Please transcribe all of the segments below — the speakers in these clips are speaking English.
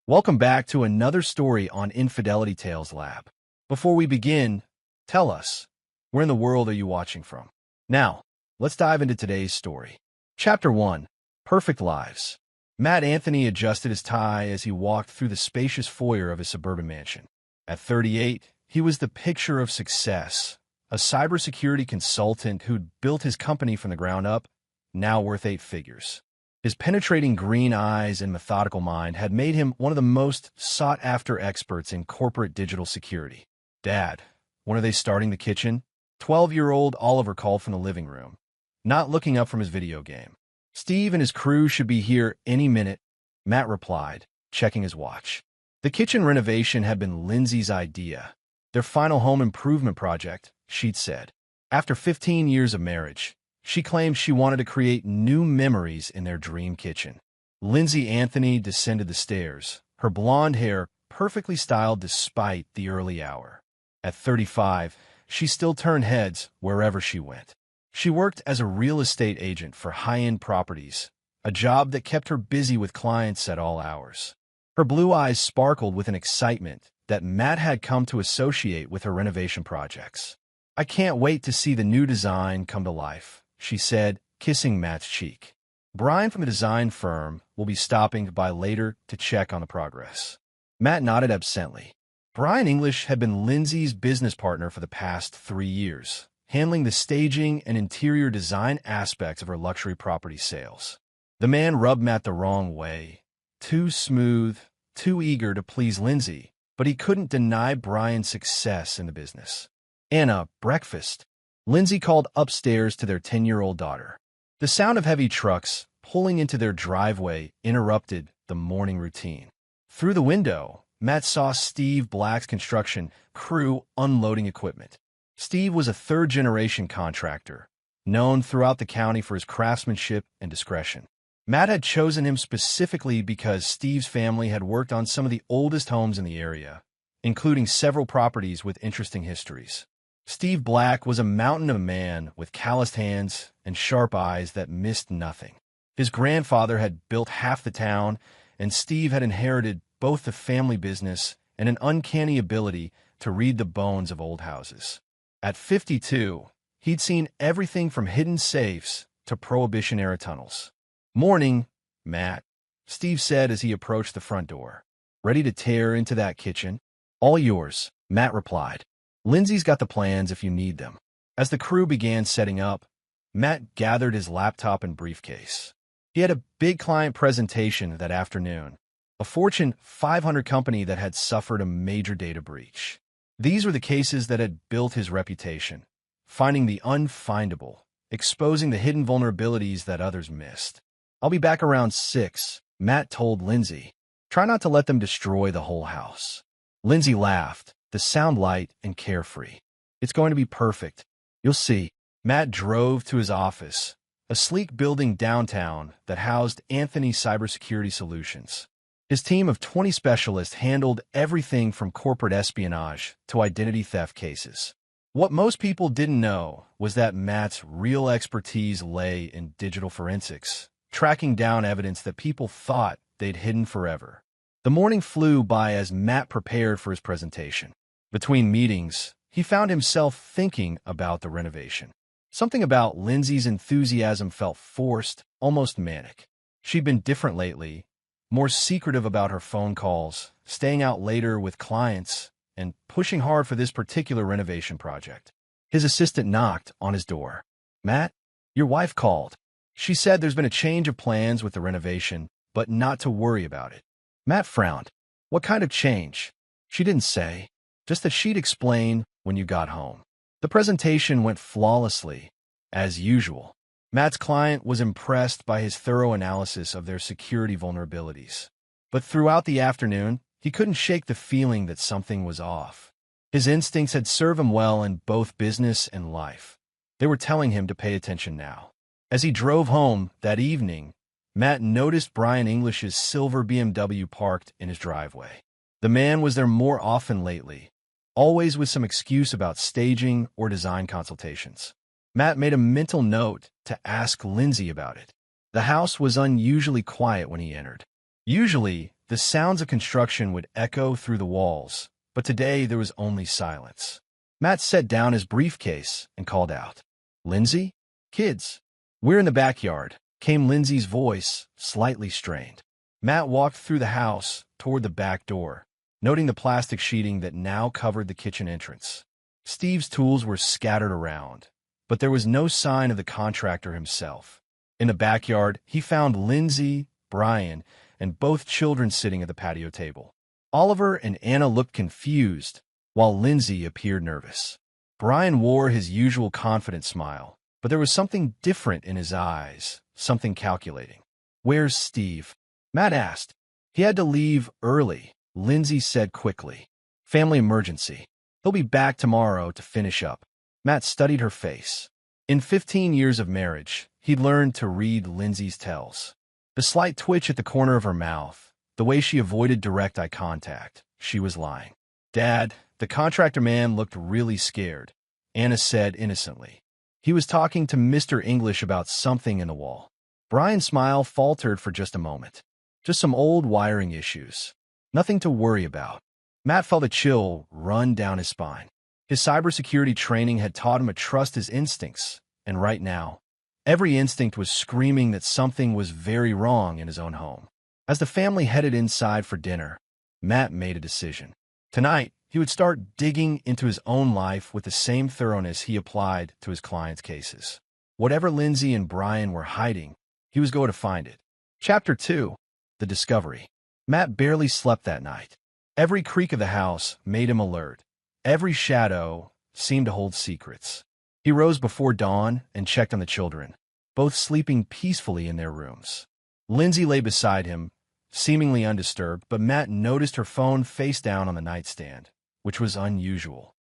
Welcome back to another story on Infidelity Tales Lab. Before we begin, tell us, where in the world are you watching from? Now, let's dive into today's story. Chapter 1. Perfect Lives. Matt Anthony adjusted his tie as he walked through the spacious foyer of his suburban mansion. At 38, he was the picture of success, a cybersecurity consultant who'd built his company from the ground up, now worth 8 figures. His penetrating green eyes and methodical mind had made him one of the most sought-after experts in corporate digital security. "Dad, when are they starting the kitchen?" 12-year-old Oliver called from the living room, not looking up from his video game. "Steve and his crew should be here any minute," Matt replied, checking his watch. The kitchen renovation had been Lindsay's idea, their final home improvement project, she'd said. After 15 years of marriage, she claimed she wanted to create new memories in their dream kitchen. Lindsay Anthony descended the stairs, her blonde hair perfectly styled despite the early hour. At 35, she still turned heads wherever she went. She worked as a real estate agent for high-end properties, a job that kept her busy with clients at all hours. Her blue eyes sparkled with an excitement that Matt had come to associate with her renovation projects. "I can't wait to see the new design come to life," she said, kissing Matt's cheek. "Brian from the design firm will be stopping by later to check on the progress." Matt nodded absently. Brian English had been Lindsay's business partner for the past 3 years, handling the staging and interior design aspects of her luxury property sales. The man rubbed Matt the wrong way. Too smooth, too eager to please Lindsay, but he couldn't deny Brian's success in the business. "Anna, breakfast." Lindsay called upstairs to their 10-year-old daughter. The sound of heavy trucks pulling into their driveway interrupted the morning routine. Through the window, Matt saw Steve Black's construction crew unloading equipment. Steve was a third-generation contractor, known throughout the county for his craftsmanship and discretion. Matt had chosen him specifically because Steve's family had worked on some of the oldest homes in the area, including several properties with interesting histories. Steve Black was a mountain of a man with calloused hands and sharp eyes that missed nothing. His grandfather had built half the town, and Steve had inherited both the family business and an uncanny ability to read the bones of old houses. At 52, he'd seen everything from hidden safes to Prohibition-era tunnels. "Morning, Matt," Steve said as he approached the front door. "Ready to tear into that kitchen?" "All yours," Matt replied. "Lindsay's got the plans if you need them." As the crew began setting up, Matt gathered his laptop and briefcase. He had a big client presentation that afternoon, a Fortune 500 company that had suffered a major data breach. These were the cases that had built his reputation, finding the unfindable, exposing the hidden vulnerabilities that others missed. "I'll be back around 6, Matt told Lindsay. "Try not to let them destroy the whole house." Lindsay laughed, the sound light and carefree. "It's going to be perfect. You'll see." Matt drove to his office, a sleek building downtown that housed Anthony's cybersecurity solutions. His team of 20 specialists handled everything from corporate espionage to identity theft cases. What most people didn't know was that Matt's real expertise lay in digital forensics, tracking down evidence that people thought they'd hidden forever. The morning flew by as Matt prepared for his presentation. Between meetings, he found himself thinking about the renovation. Something about Lindsay's enthusiasm felt forced, almost manic. She'd been different lately, more secretive about her phone calls, staying out later with clients, and pushing hard for this particular renovation project. His assistant knocked on his door. "Matt, your wife called. She said there's been a change of plans with the renovation, but not to worry about it." Matt frowned. "What kind of change?" "She didn't say. Just that she'd explain when you got home." The presentation went flawlessly, as usual. Matt's client was impressed by his thorough analysis of their security vulnerabilities. But throughout the afternoon, he couldn't shake the feeling that something was off. His instincts had served him well in both business and life. They were telling him to pay attention now. As he drove home that evening, Matt noticed Brian English's silver BMW parked in his driveway. The man was there more often lately, always with some excuse about staging or design consultations. Matt made a mental note to ask Lindsay about it. The house was unusually quiet when he entered. Usually, The sounds of construction would echo through the walls, but today there was only silence. Matt set down his briefcase and called out, "Lindsay? Kids?" "We're in the backyard," came Lindsay's voice, slightly strained. Matt walked through the house toward the back door, noting the plastic sheeting that now covered the kitchen entrance. Steve's tools were scattered around, but there was no sign of the contractor himself. In the backyard, he found Lindsay, Brian, and both children sitting at the patio table. Oliver and Anna looked confused, while Lindsay appeared nervous. Brian wore his usual confident smile, but there was something different in his eyes, something calculating. "Where's Steve?" Matt asked. "He had to leave early," Lindsay said quickly. "Family emergency. He'll be back tomorrow to finish up." Matt studied her face. In 15 years of marriage, he'd learned to read Lindsay's tells. The slight twitch at the corner of her mouth, the way she avoided direct eye contact, she was lying. "Dad," the contractor man looked really scared, Anna said innocently. "He was talking to Mr. English about something in the wall." Brian's smile faltered for just a moment. "Just some old wiring issues. Nothing to worry about." Matt felt a chill run down his spine. His cybersecurity training had taught him to trust his instincts, and right now, every instinct was screaming that something was very wrong in his own home. As the family headed inside for dinner, Matt made a decision. Tonight, he would start digging into his own life with the same thoroughness he applied to his clients' cases. Whatever Lindsay and Brian were hiding, he was going to find it. Chapter 2. The Discovery. Matt barely slept that night. Every creak of the house made him alert. Every shadow seemed to hold secrets. He rose before dawn and checked on the children, both sleeping peacefully in their rooms. Lindsay lay beside him, seemingly undisturbed, but Matt noticed her phone face down on the nightstand, which was unusual.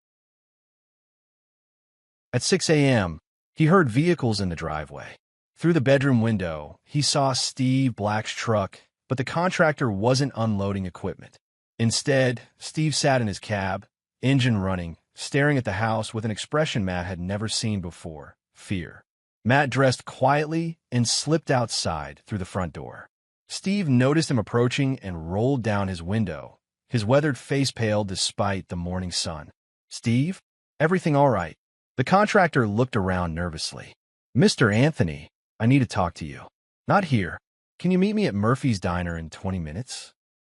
At 6 a.m., he heard vehicles in the driveway. Through the bedroom window, he saw Steve Black's truck, but the contractor wasn't unloading equipment. Instead, Steve sat in his cab, engine running, staring at the house with an expression Matt had never seen before: fear. Matt dressed quietly and slipped outside through the front door. Steve noticed him approaching and rolled down his window, his weathered face pale despite the morning sun. "Steve? Everything all right?" The contractor looked around nervously. "Mr. Anthony, I need to talk to you." "Not here. Can you meet me at Murphy's Diner in 20 minutes?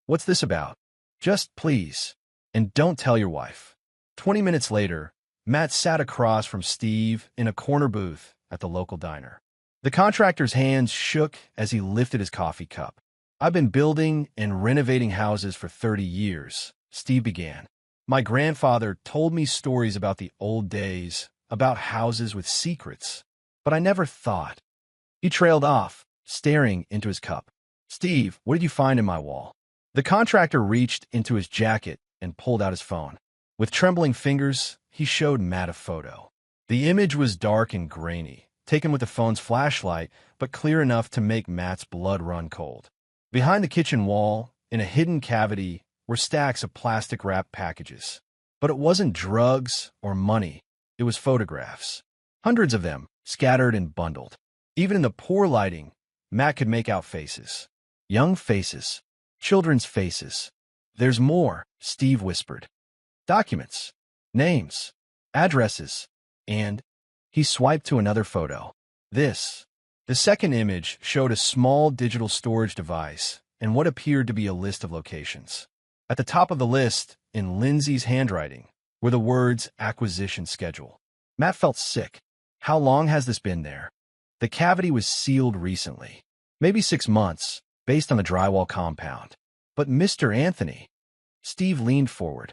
"What's this about?" "Just please. And don't tell your wife." 20 minutes later, Matt sat across from Steve in a corner booth at the local diner. The contractor's hands shook as he lifted his coffee cup. "I've been building and renovating houses for 30 years, Steve began. "My grandfather told me stories about the old days, about houses with secrets, but I never thought." He trailed off, staring into his cup. "Steve, what did you find in my wall?" The contractor reached into his jacket and pulled out his phone. With trembling fingers, he showed Matt a photo. The image was dark and grainy, taken with the phone's flashlight, but clear enough to make Matt's blood run cold. Behind the kitchen wall, in a hidden cavity, were stacks of plastic-wrapped packages. But it wasn't drugs or money. It was photographs. Hundreds of them, scattered and bundled. Even in the poor lighting, Matt could make out faces. Young faces. Children's faces. "There's more," Steve whispered. "Documents. Names. Addresses." And he swiped to another photo. This. The second image showed a small digital storage device and what appeared to be a list of locations. At the top of the list, in Lindsay's handwriting, were the words "acquisition schedule." Matt felt sick. How long has this been there? The cavity was sealed recently. Maybe 6 months, based on the drywall compound. But Mr. Anthony. Steve leaned forward.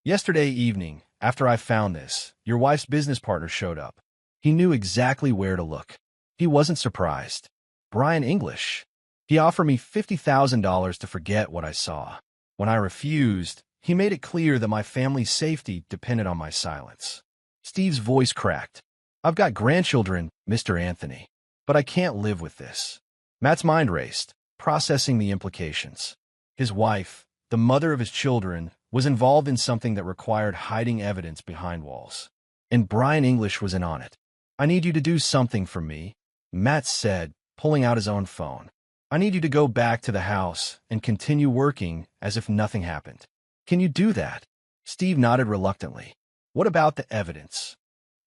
"Yesterday evening, after I found this, your wife's business partner showed up. He knew exactly where to look. He wasn't surprised. Brian English. He offered me $50,000 to forget what I saw. When I refused, he made it clear that my family's safety depended on my silence." Steve's voice cracked. "I've got grandchildren, Mr. Anthony, but I can't live with this." Matt's mind raced, processing the implications. His wife, the mother of his children, was involved in something that required hiding evidence behind walls. And Brian English was in on it. "I need you to do something for me," Matt said, pulling out his own phone. I need you to go back to the house and continue working as if nothing happened. Can you do that? Steve nodded reluctantly. What about the evidence?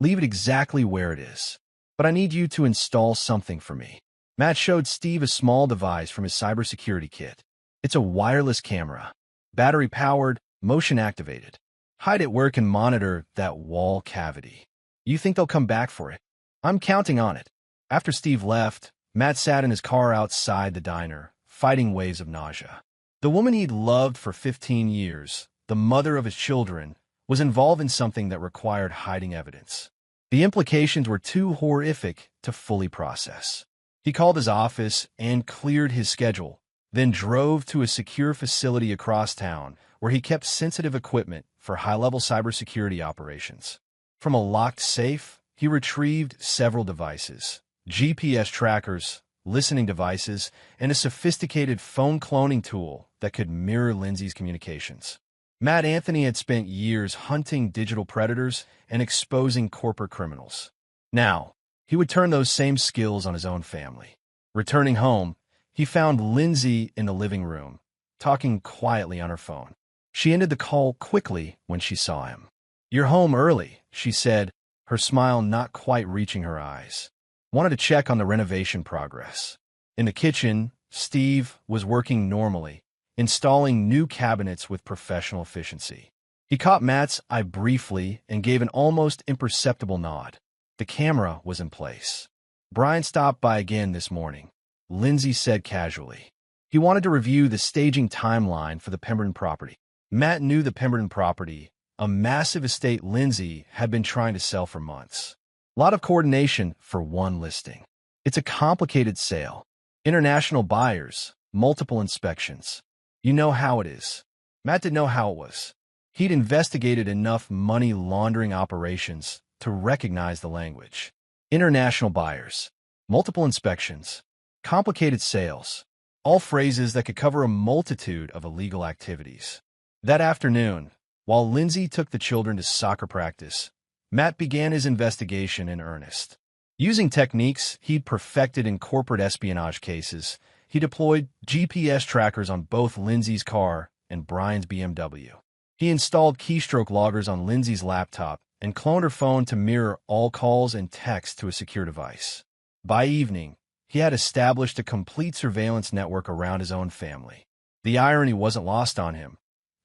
Leave it exactly where it is. But I need you to install something for me. Matt showed Steve a small device from his cybersecurity kit. It's a wireless camera, battery-powered, motion-activated. Hide it where it can monitor that wall cavity. You think they'll come back for it? I'm counting on it. After Steve left, Matt sat in his car outside the diner, fighting waves of nausea. The woman he'd loved for 15 years, the mother of his children, was involved in something that required hiding evidence. The implications were too horrific to fully process. He called his office and cleared his schedule, then drove to a secure facility across town where he kept sensitive equipment for high-level cybersecurity operations. From a locked safe, he retrieved several devices, GPS trackers, listening devices, and a sophisticated phone cloning tool that could mirror Lindsay's communications. Matt Anthony had spent years hunting digital predators and exposing corporate criminals. Now, he would turn those same skills on his own family. Returning home, he found Lindsay in the living room, talking quietly on her phone. She ended the call quickly when she saw him. "You're home early," she said, her smile not quite reaching her eyes. "Wanted to check on the renovation progress." In the kitchen, Steve was working normally, installing new cabinets with professional efficiency. He caught Matt's eye briefly and gave an almost imperceptible nod. The camera was in place. "Brian stopped by again this morning," Lindsay said casually. "He wanted to review the staging timeline for the Pemberton property." Matt knew the Pemberton property, a massive estate Lindsay had been trying to sell for months. A lot of coordination for one listing. It's a complicated sale. International buyers, multiple inspections. You know how it is. Matt didn't know how it was. He'd investigated enough money laundering operations to recognize the language. International buyers, multiple inspections, complicated sales, all phrases that could cover a multitude of illegal activities. That afternoon, while Lindsay took the children to soccer practice, Matt began his investigation in earnest. Using techniques he'd perfected in corporate espionage cases, he deployed GPS trackers on both Lindsay's car and Brian's BMW. He installed keystroke loggers on Lindsay's laptop and cloned her phone to mirror all calls and texts to a secure device. By evening, he had established a complete surveillance network around his own family. The irony wasn't lost on him.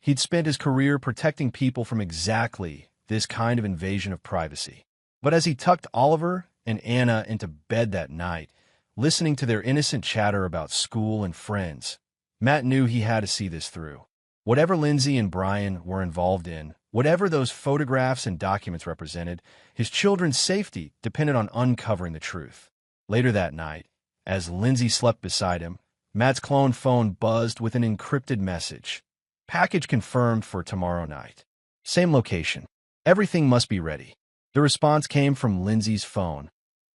He'd spent his career protecting people from exactly this kind of invasion of privacy. But as he tucked Oliver and Anna into bed that night, listening to their innocent chatter about school and friends, Matt knew he had to see this through. Whatever Lindsay and Brian were involved in, whatever those photographs and documents represented, his children's safety depended on uncovering the truth. Later that night, as Lindsay slept beside him, Matt's cloned phone buzzed with an encrypted message. "Package confirmed for tomorrow night. Same location. Everything must be ready." The response came from Lindsay's phone.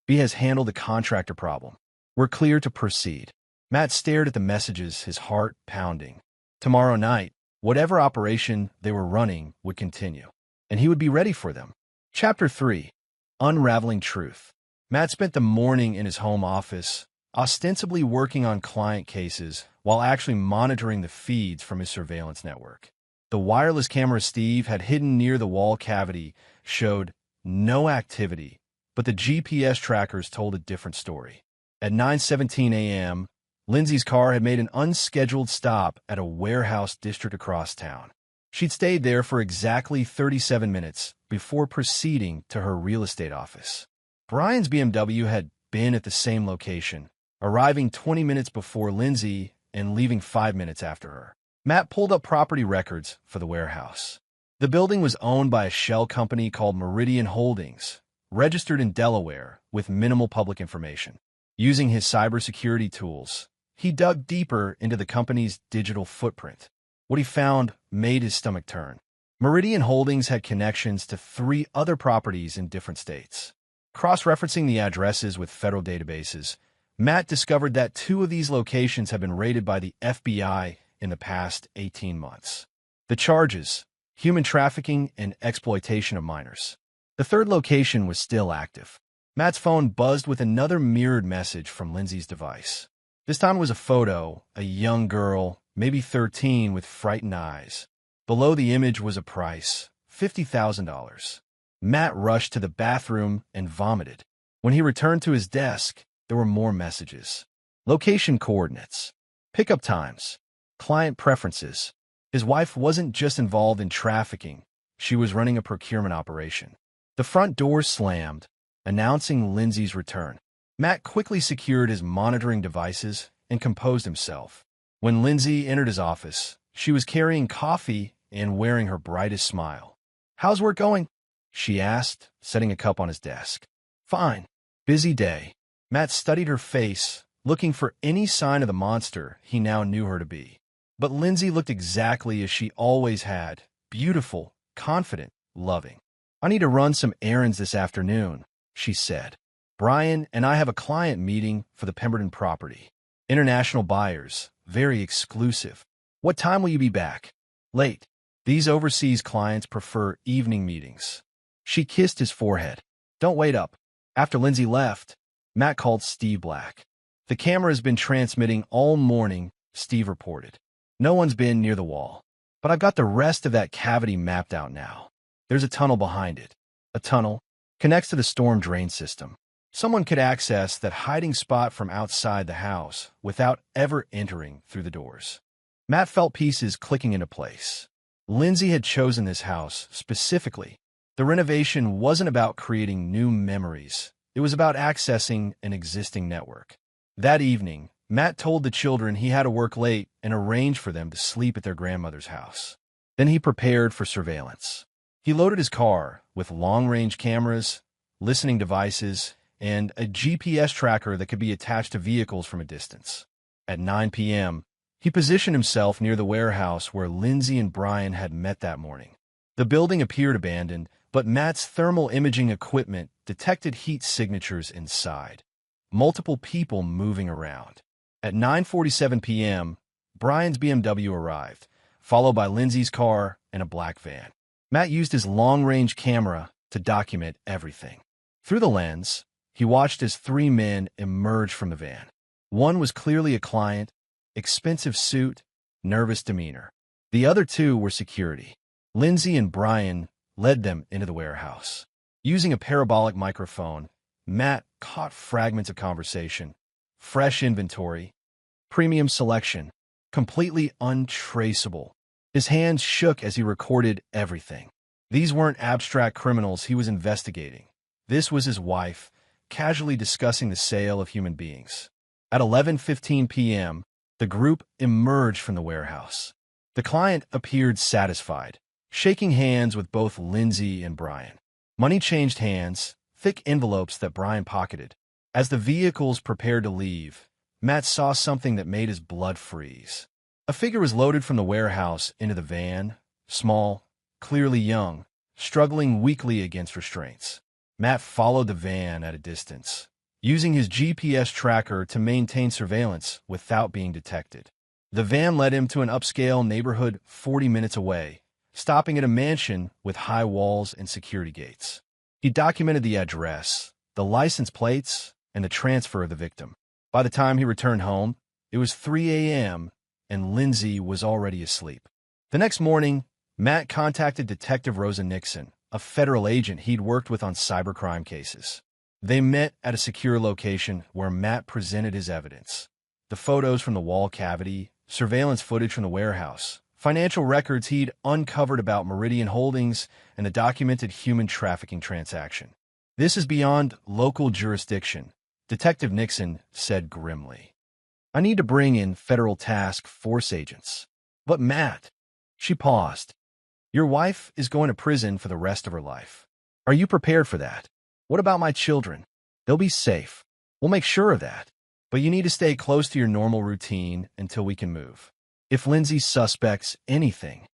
"B has handled the contractor problem. We're clear to proceed." Matt stared at the messages, his heart pounding. Tomorrow night, whatever operation they were running would continue, and he would be ready for them. Chapter 3. Unraveling Truth. Matt spent the morning in his home office, ostensibly working on client cases while actually monitoring the feeds from his surveillance network. The wireless camera Steve had hidden near the wall cavity showed no activity, but the GPS trackers told a different story. At 9:17 a.m., Lindsay's car had made an unscheduled stop at a warehouse district across town. She'd stayed there for exactly 37 minutes before proceeding to her real estate office. Brian's BMW had been at the same location, arriving 20 minutes before Lindsay and leaving 5 minutes after her. Matt pulled up property records for the warehouse. The building was owned by a shell company called Meridian Holdings, registered in Delaware with minimal public information. Using his cybersecurity tools, he dug deeper into the company's digital footprint. What he found made his stomach turn. Meridian Holdings had connections to 3 other properties in different states. Cross-referencing the addresses with federal databases, Matt discovered that 2 of these locations had been raided by the FBI in the past 18 months. The charges: human trafficking and exploitation of minors. The 3rd location was still active. Matt's phone buzzed with another mirrored message from Lindsay's device. This time was a photo, a young girl, maybe 13, with frightened eyes. Below the image was a price, $50,000. Matt rushed to the bathroom and vomited. When he returned to his desk, there were more messages. Location coordinates, pickup times, client preferences. His wife wasn't just involved in trafficking, she was running a procurement operation. The front door slammed, announcing Lindsay's return. Matt quickly secured his monitoring devices and composed himself. When Lindsay entered his office, she was carrying coffee and wearing her brightest smile. "How's work going?" she asked, setting a cup on his desk. "Fine. Busy day." Matt studied her face, looking for any sign of the monster he now knew her to be. But Lindsay looked exactly as she always had, beautiful, confident, loving. "I need to run some errands this afternoon," she said. "Brian and I have a client meeting for the Pemberton property. International buyers, very exclusive. What time will you be back?" "Late. These overseas clients prefer evening meetings." She kissed his forehead. "Don't wait up." After Lindsay left, Matt called Steve Black. "The camera has been transmitting all morning," Steve reported. "No one's been near the wall. But I've got the rest of that cavity mapped out now. There's a tunnel behind it. A tunnel connects to the storm drain system. Someone could access that hiding spot from outside the house without ever entering through the doors." Matt felt pieces clicking into place. Lindsay had chosen this house specifically. The renovation wasn't about creating new memories. It was about accessing an existing network. That evening, Matt told the children he had to work late and arranged for them to sleep at their grandmother's house. Then he prepared for surveillance. He loaded his car with long-range cameras, listening devices, and a GPS tracker that could be attached to vehicles from a distance. At 9 p.m., he positioned himself near the warehouse where Lindsay and Brian had met that morning. The building appeared abandoned, but Matt's thermal imaging equipment detected heat signatures inside. Multiple people moving around. At 9:47 p.m., Brian's BMW arrived, followed by Lindsay's car and a black van. Matt used his long-range camera to document everything. Through the lens, he watched as three men emerged from the van. One was clearly a client, expensive suit, nervous demeanor. The other two were security. Lindsay and Brian led them into the warehouse. Using a parabolic microphone, Matt caught fragments of conversation, fresh inventory, premium selection, completely untraceable. His hands shook as he recorded everything. These weren't abstract criminals he was investigating. This was his wife, casually discussing the sale of human beings. At 11:15 p.m., the group emerged from the warehouse. The client appeared satisfied, shaking hands with both Lindsay and Brian. Money changed hands, thick envelopes that Brian pocketed. As the vehicles prepared to leave, Matt saw something that made his blood freeze. A figure was loaded from the warehouse into the van, small, clearly young, struggling weakly against restraints. Matt followed the van at a distance, using his GPS tracker to maintain surveillance without being detected. The van led him to an upscale neighborhood 40 minutes away, stopping at a mansion with high walls and security gates. He documented the address, the license plates, and the transfer of the victim. By the time he returned home, it was 3 a.m., and Lindsay was already asleep. The next morning, Matt contacted Detective Rosa Nixon, a federal agent he'd worked with on cybercrime cases. They met at a secure location where Matt presented his evidence. The photos from the wall cavity, surveillance footage from the warehouse, financial records he'd uncovered about Meridian Holdings, and the documented human trafficking transaction. "This is beyond local jurisdiction," Detective Nixon said grimly. "I need to bring in federal task force agents." "But Matt," she paused, "your wife is going to prison for the rest of her life. Are you prepared for that? What about my children? They'll be safe. We'll make sure of that. But you need to stay close to your normal routine until we can move. If Lindsay suspects anything,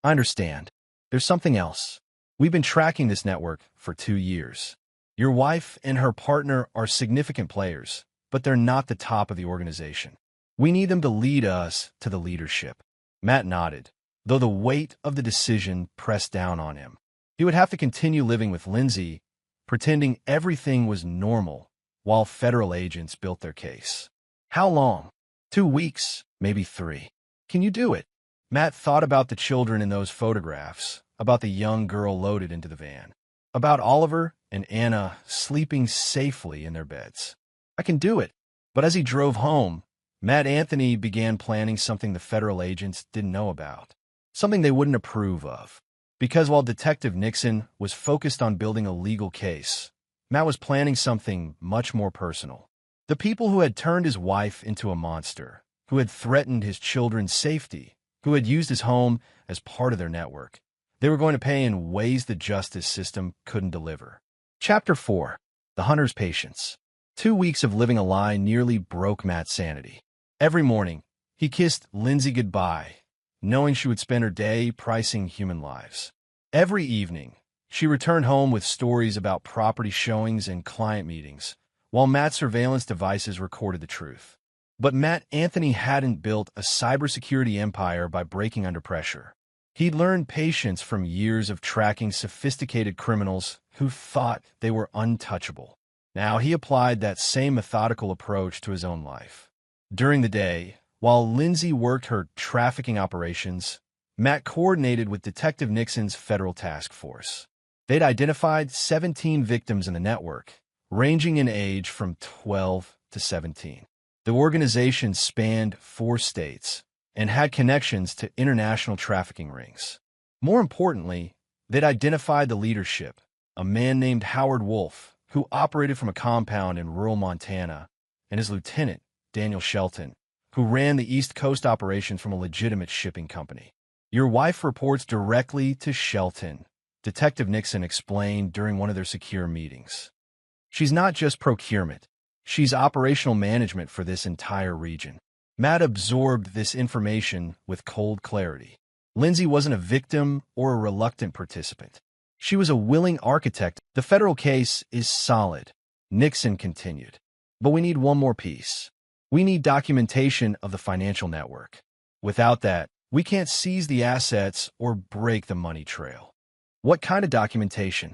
I understand. There's something else. We've been tracking this network for 2 years. Your wife and her partner are significant players, but they're not the top of the organization. We need them to lead us to the leadership." Matt nodded, though the weight of the decision pressed down on him. He would have to continue living with Lindsay, pretending everything was normal, while federal agents built their case. How long? 2 weeks, maybe 3. Can you do it? Matt thought about the children in those photographs, about the young girl loaded into the van, about Oliver and Anna sleeping safely in their beds. I can do it. But as he drove home, Matt Anthony began planning something the federal agents didn't know about, something they wouldn't approve of. Because while Detective Nixon was focused on building a legal case, Matt was planning something much more personal. The people who had turned his wife into a monster, who had threatened his children's safety, who had used his home as part of their network, they were going to pay in ways the justice system couldn't deliver. Chapter 4. The Hunter's Patience. 2 weeks of living a lie nearly broke Matt's sanity. Every morning, he kissed Lindsay goodbye, knowing she would spend her day pricing human lives. Every evening, she returned home with stories about property showings and client meetings, while Matt's surveillance devices recorded the truth. But Matt Anthony hadn't built a cybersecurity empire by breaking under pressure. He'd learned patience from years of tracking sophisticated criminals who thought they were untouchable. Now he applied that same methodical approach to his own life. During the day, while Lindsay worked her trafficking operations, Matt coordinated with Detective Nixon's federal task force. They'd identified 17 victims in the network, ranging in age from 12 to 17. The organization spanned 4 states and had connections to international trafficking rings. More importantly, they'd identified the leadership, a man named Howard Wolf, who operated from a compound in rural Montana, and his lieutenant, Daniel Shelton, who ran the East Coast operations from a legitimate shipping company. Your wife reports directly to Shelton, Detective Nixon explained during one of their secure meetings. She's not just procurement. She's operational management for this entire region. Matt absorbed this information with cold clarity. Lindsay wasn't a victim or a reluctant participant. She was a willing architect. The federal case is solid, Nixon continued. But we need one more piece. We need documentation of the financial network. Without that, we can't seize the assets or break the money trail. What kind of documentation?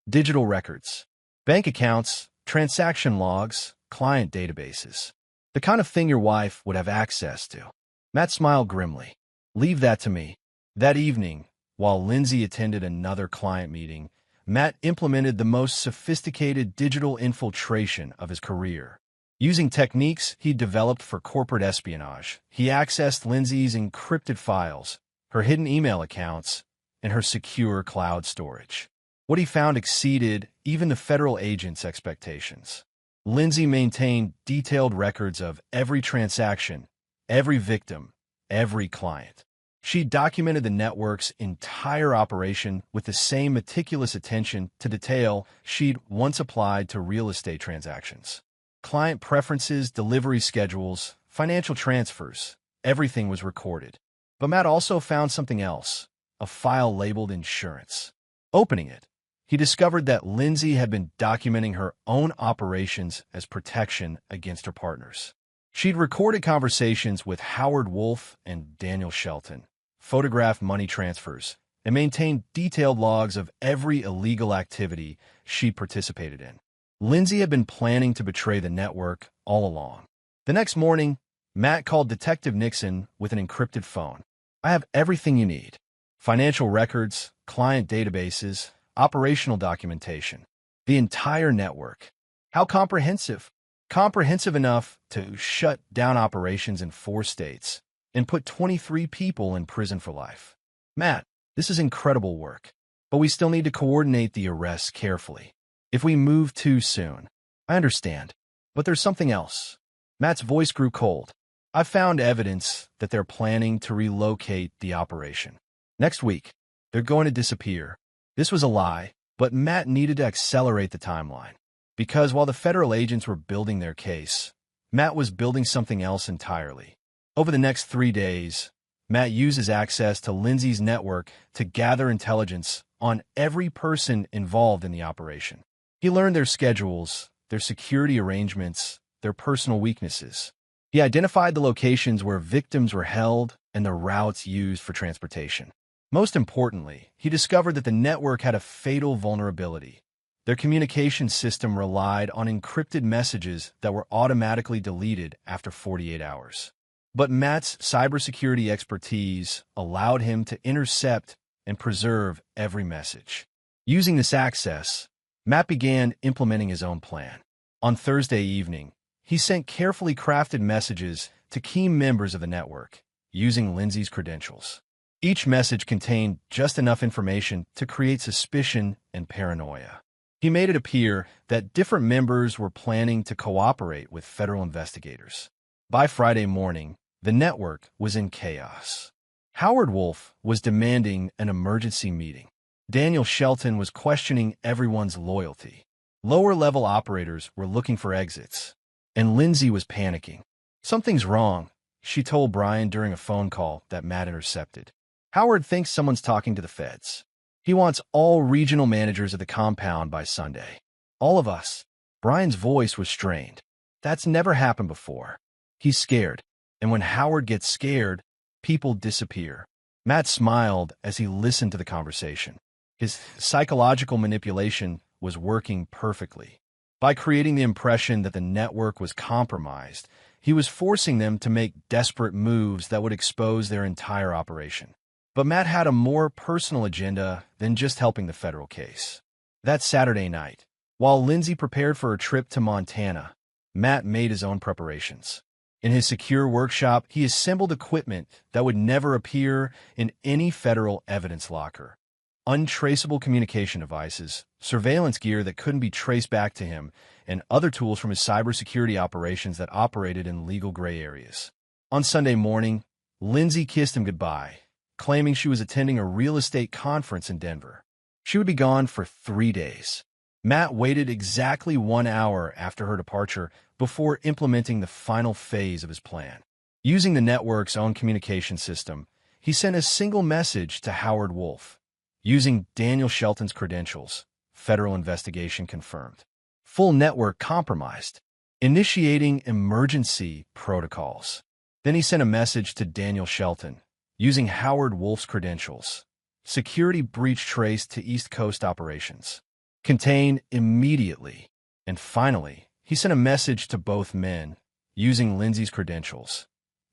Digital records, bank accounts, transaction logs, client databases. The kind of thing your wife would have access to. Matt smiled grimly. Leave that to me. That evening, while Lindsay attended another client meeting, Matt implemented the most sophisticated digital infiltration of his career. Using techniques he developed for corporate espionage, he accessed Lindsay's encrypted files, her hidden email accounts, and her secure cloud storage. What he found exceeded even the federal agents' expectations. Lindsay maintained detailed records of every transaction, every victim, every client. She documented the network's entire operation with the same meticulous attention to detail she'd once applied to real estate transactions. Client preferences, delivery schedules, financial transfers, everything was recorded. But Matt also found something else, a file labeled insurance. Opening it, he discovered that Lindsay had been documenting her own operations as protection against her partners. She'd recorded conversations with Howard Wolf and Daniel Shelton, photographed money transfers, and maintained detailed logs of every illegal activity she participated in. Lindsay had been planning to betray the network all along. The next morning, Matt called Detective Nixon with an encrypted phone. I have everything you need. Financial records, client databases, operational documentation. The entire network. How comprehensive? Comprehensive enough to shut down operations in 4 states and put 23 people in prison for life. Matt, this is incredible work, but we still need to coordinate the arrests carefully. If we move too soon, I understand, but there's something else. Matt's voice grew cold. I've found evidence that they're planning to relocate the operation. Next week, they're going to disappear. This was a lie, but Matt needed to accelerate the timeline. Because while the federal agents were building their case, Matt was building something else entirely. Over the next 3 days, Matt used his access to Lindsay's network to gather intelligence on every person involved in the operation. He learned their schedules, their security arrangements, their personal weaknesses. He identified the locations where victims were held and the routes used for transportation. Most importantly, he discovered that the network had a fatal vulnerability. Their communication system relied on encrypted messages that were automatically deleted after 48 hours. But Matt's cybersecurity expertise allowed him to intercept and preserve every message. Using this access, Matt began implementing his own plan. On Thursday evening, he sent carefully crafted messages to key members of the network, using Lindsay's credentials. Each message contained just enough information to create suspicion and paranoia. He made it appear that different members were planning to cooperate with federal investigators. By Friday morning, the network was in chaos. Howard Wolf was demanding an emergency meeting. Daniel Shelton was questioning everyone's loyalty. Lower-level operators were looking for exits, and Lindsay was panicking. "Something's wrong," she told Brian during a phone call that Matt intercepted. "Howard thinks someone's talking to the feds. He wants all regional managers of the compound by Sunday. All of us." Brian's voice was strained. "That's never happened before." He's scared, and when Howard gets scared, people disappear. Matt smiled as he listened to the conversation. His psychological manipulation was working perfectly. By creating the impression that the network was compromised, he was forcing them to make desperate moves that would expose their entire operation. But Matt had a more personal agenda than just helping the federal case. That Saturday night, while Lindsay prepared for a trip to Montana, Matt made his own preparations. In his secure workshop, he assembled equipment that would never appear in any federal evidence locker. Untraceable communication devices, surveillance gear that couldn't be traced back to him, and other tools from his cybersecurity operations that operated in legal gray areas. On Sunday morning, Lindsay kissed him goodbye, claiming she was attending a real estate conference in Denver. She would be gone for 3 days. Matt waited exactly 1 hour after her departure before implementing the final phase of his plan. Using the network's own communication system, he sent a single message to Howard Wolf. Using Daniel Shelton's credentials, federal investigation confirmed. Full network compromised. Initiating emergency protocols. Then he sent a message to Daniel Shelton. Using Howard Wolf's credentials, security breach traced to East Coast operations. Contain immediately. And finally, he sent a message to both men, using Lindsay's credentials.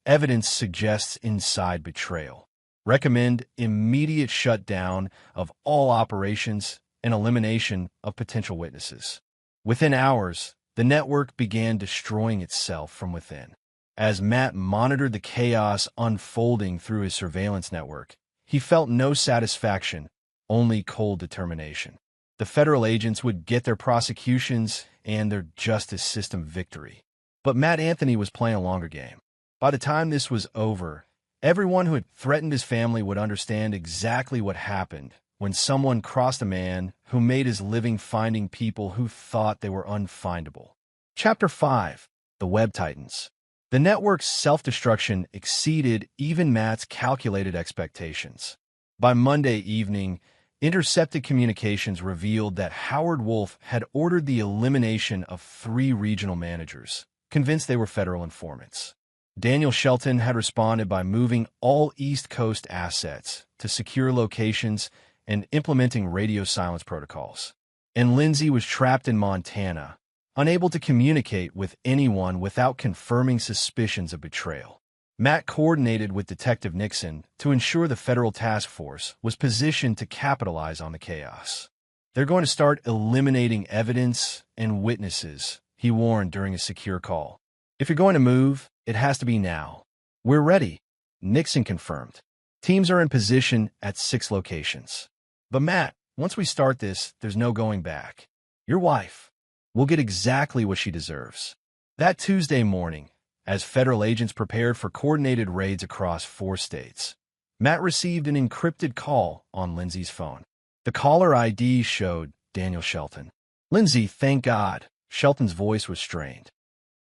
Evidence suggests inside betrayal. Recommend immediate shutdown of all operations and elimination of potential witnesses. Within hours, the network began destroying itself from within. As Matt monitored the chaos unfolding through his surveillance network, he felt no satisfaction, only cold determination. The federal agents would get their prosecutions and their justice system victory. But Matt Anthony was playing a longer game. By the time this was over, everyone who had threatened his family would understand exactly what happened when someone crossed a man who made his living finding people who thought they were unfindable. Chapter 5. The Web Titans. The network's self-destruction exceeded even Matt's calculated expectations. By Monday evening, intercepted communications revealed that Howard Wolf had ordered the elimination of 3 regional managers, convinced they were federal informants. Daniel Shelton had responded by moving all East Coast assets to secure locations and implementing radio silence protocols. And Lindsay was trapped in Montana, unable to communicate with anyone without confirming suspicions of betrayal. Matt coordinated with Detective Nixon to ensure the federal task force was positioned to capitalize on the chaos. "They're going to start eliminating evidence and witnesses," he warned during a secure call. "If you're going to move, it has to be now." "We're ready," Nixon confirmed. "Teams are in position at 6 locations. But Matt, once we start this, there's no going back. Your wife will get exactly what she deserves." That Tuesday morning, as federal agents prepared for coordinated raids across 4 states, Matt received an encrypted call on Lindsay's phone. The caller ID showed Daniel Shelton. "Lindsay, thank God." Shelton's voice was strained.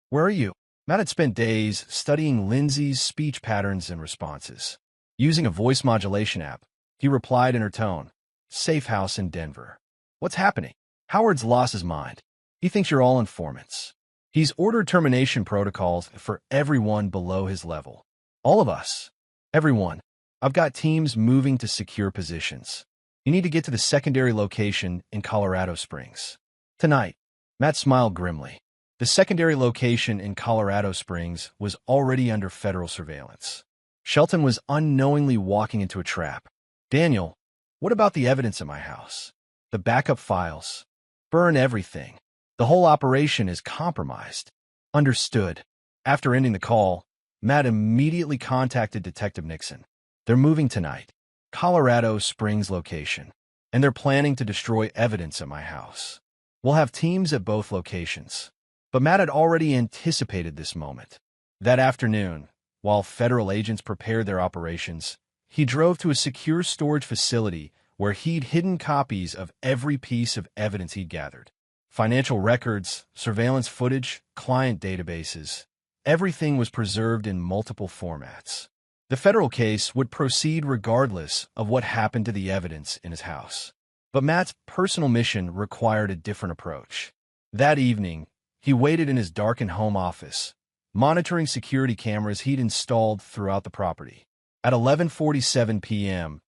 "Where are you?" Matt had spent days studying Lindsay's speech patterns and responses. Using a voice modulation app, he replied in her tone, "Safe house in Denver." "What's happening?" "Howard's lost his mind. He thinks you're all informants. He's ordered termination protocols for everyone below his level. All of us. Everyone. I've got teams moving to secure positions. You need to get to the secondary location in Colorado Springs. Tonight." Matt smiled grimly. The secondary location in Colorado Springs was already under federal surveillance. Shelton was unknowingly walking into a trap. Daniel, what about the evidence at my house? The backup files. Burn everything. The whole operation is compromised. Understood. After ending the call, Matt immediately contacted Detective Nixon. They're moving tonight. Colorado Springs location. And they're planning to destroy evidence at my house. We'll have teams at both locations. But Matt had already anticipated this moment. That afternoon, while federal agents prepared their operations, he drove to a secure storage facility where he'd hidden copies of every piece of evidence he'd gathered. Financial records, surveillance footage, client databases. Everything was preserved in multiple formats. The federal case would proceed regardless of what happened to the evidence in his house. But Matt's personal mission required a different approach. That evening, he waited in his darkened home office, monitoring security cameras he'd installed throughout the property. At 11:47 p.m.,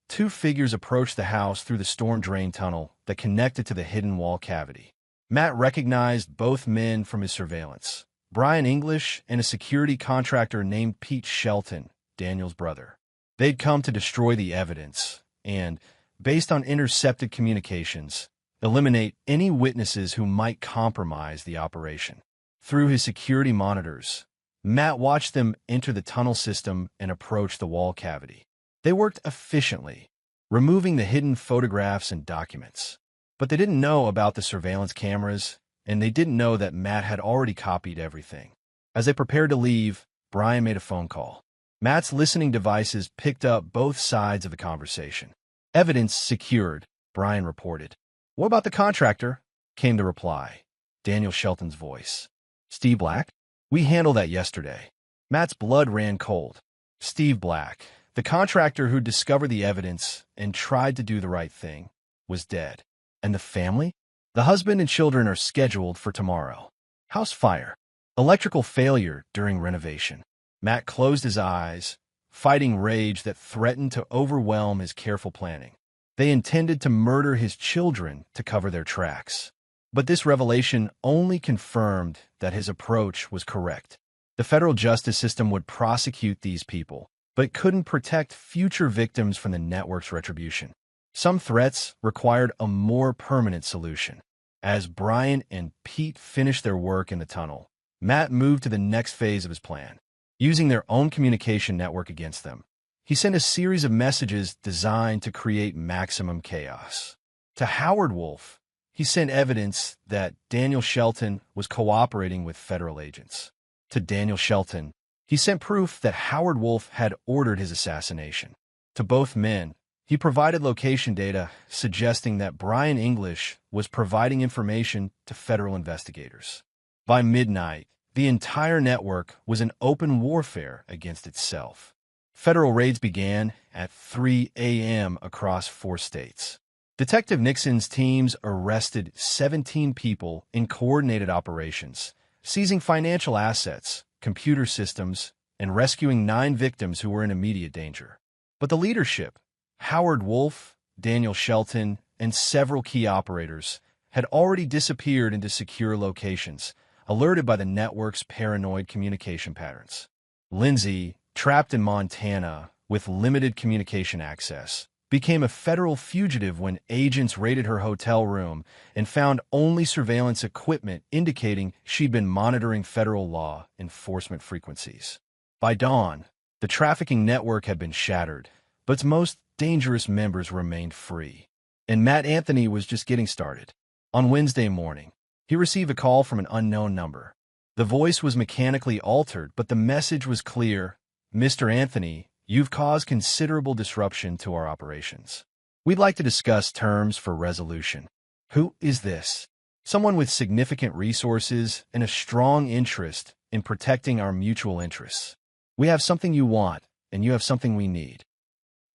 two figures approached the house through the storm drain tunnel that connected to the hidden wall cavity. Matt recognized both men from his surveillance, Brian English and a security contractor named Pete Shelton, Daniel's brother. They'd come to destroy the evidence and, based on intercepted communications, eliminate any witnesses who might compromise the operation. Through his security monitors, Matt watched them enter the tunnel system and approach the wall cavity. They worked efficiently, removing the hidden photographs and documents. But they didn't know about the surveillance cameras, and they didn't know that Matt had already copied everything. As they prepared to leave, Brian made a phone call. Matt's listening devices picked up both sides of the conversation. Evidence secured, Brian reported. What about the contractor? Came the reply. Daniel Shelton's voice. Steve Black? We handled that yesterday. Matt's blood ran cold. Steve Black, the contractor who discovered the evidence and tried to do the right thing, was dead. And the family? The husband and children are scheduled for tomorrow. House fire. Electrical failure during renovation. Matt closed his eyes, fighting rage that threatened to overwhelm his careful planning. They intended to murder his children to cover their tracks. But this revelation only confirmed that his approach was correct. The federal justice system would prosecute these people, but it couldn't protect future victims from the network's retribution. Some threats required a more permanent solution. As Brian and Pete finished their work in the tunnel, Matt moved to the next phase of his plan. Using their own communication network against them, he sent a series of messages designed to create maximum chaos. To Howard Wolf, he sent evidence that Daniel Shelton was cooperating with federal agents. To Daniel Shelton, he sent proof that Howard Wolf had ordered his assassination. To both men, he provided location data suggesting that Brian English was providing information to federal investigators. By midnight, the entire network was in open warfare against itself. Federal raids began at 3 a.m. across 4 states. Detective Nixon's teams arrested 17 people in coordinated operations, seizing financial assets, computer systems, and rescuing 9 victims who were in immediate danger. But the leadership, Howard Wolf, Daniel Shelton, and several key operators, had already disappeared into secure locations, alerted by the network's paranoid communication patterns. Lindsay, trapped in Montana with limited communication access, became a federal fugitive when agents raided her hotel room and found only surveillance equipment indicating she'd been monitoring federal law enforcement frequencies. By dawn, the trafficking network had been shattered, but its most dangerous members remained free. And Matt Anthony was just getting started. On Wednesday morning, he received a call from an unknown number. The voice was mechanically altered, but the message was clear. Mr. Anthony, you've caused considerable disruption to our operations. We'd like to discuss terms for resolution. Who is this? Someone with significant resources and a strong interest in protecting our mutual interests. We have something you want, and you have something we need.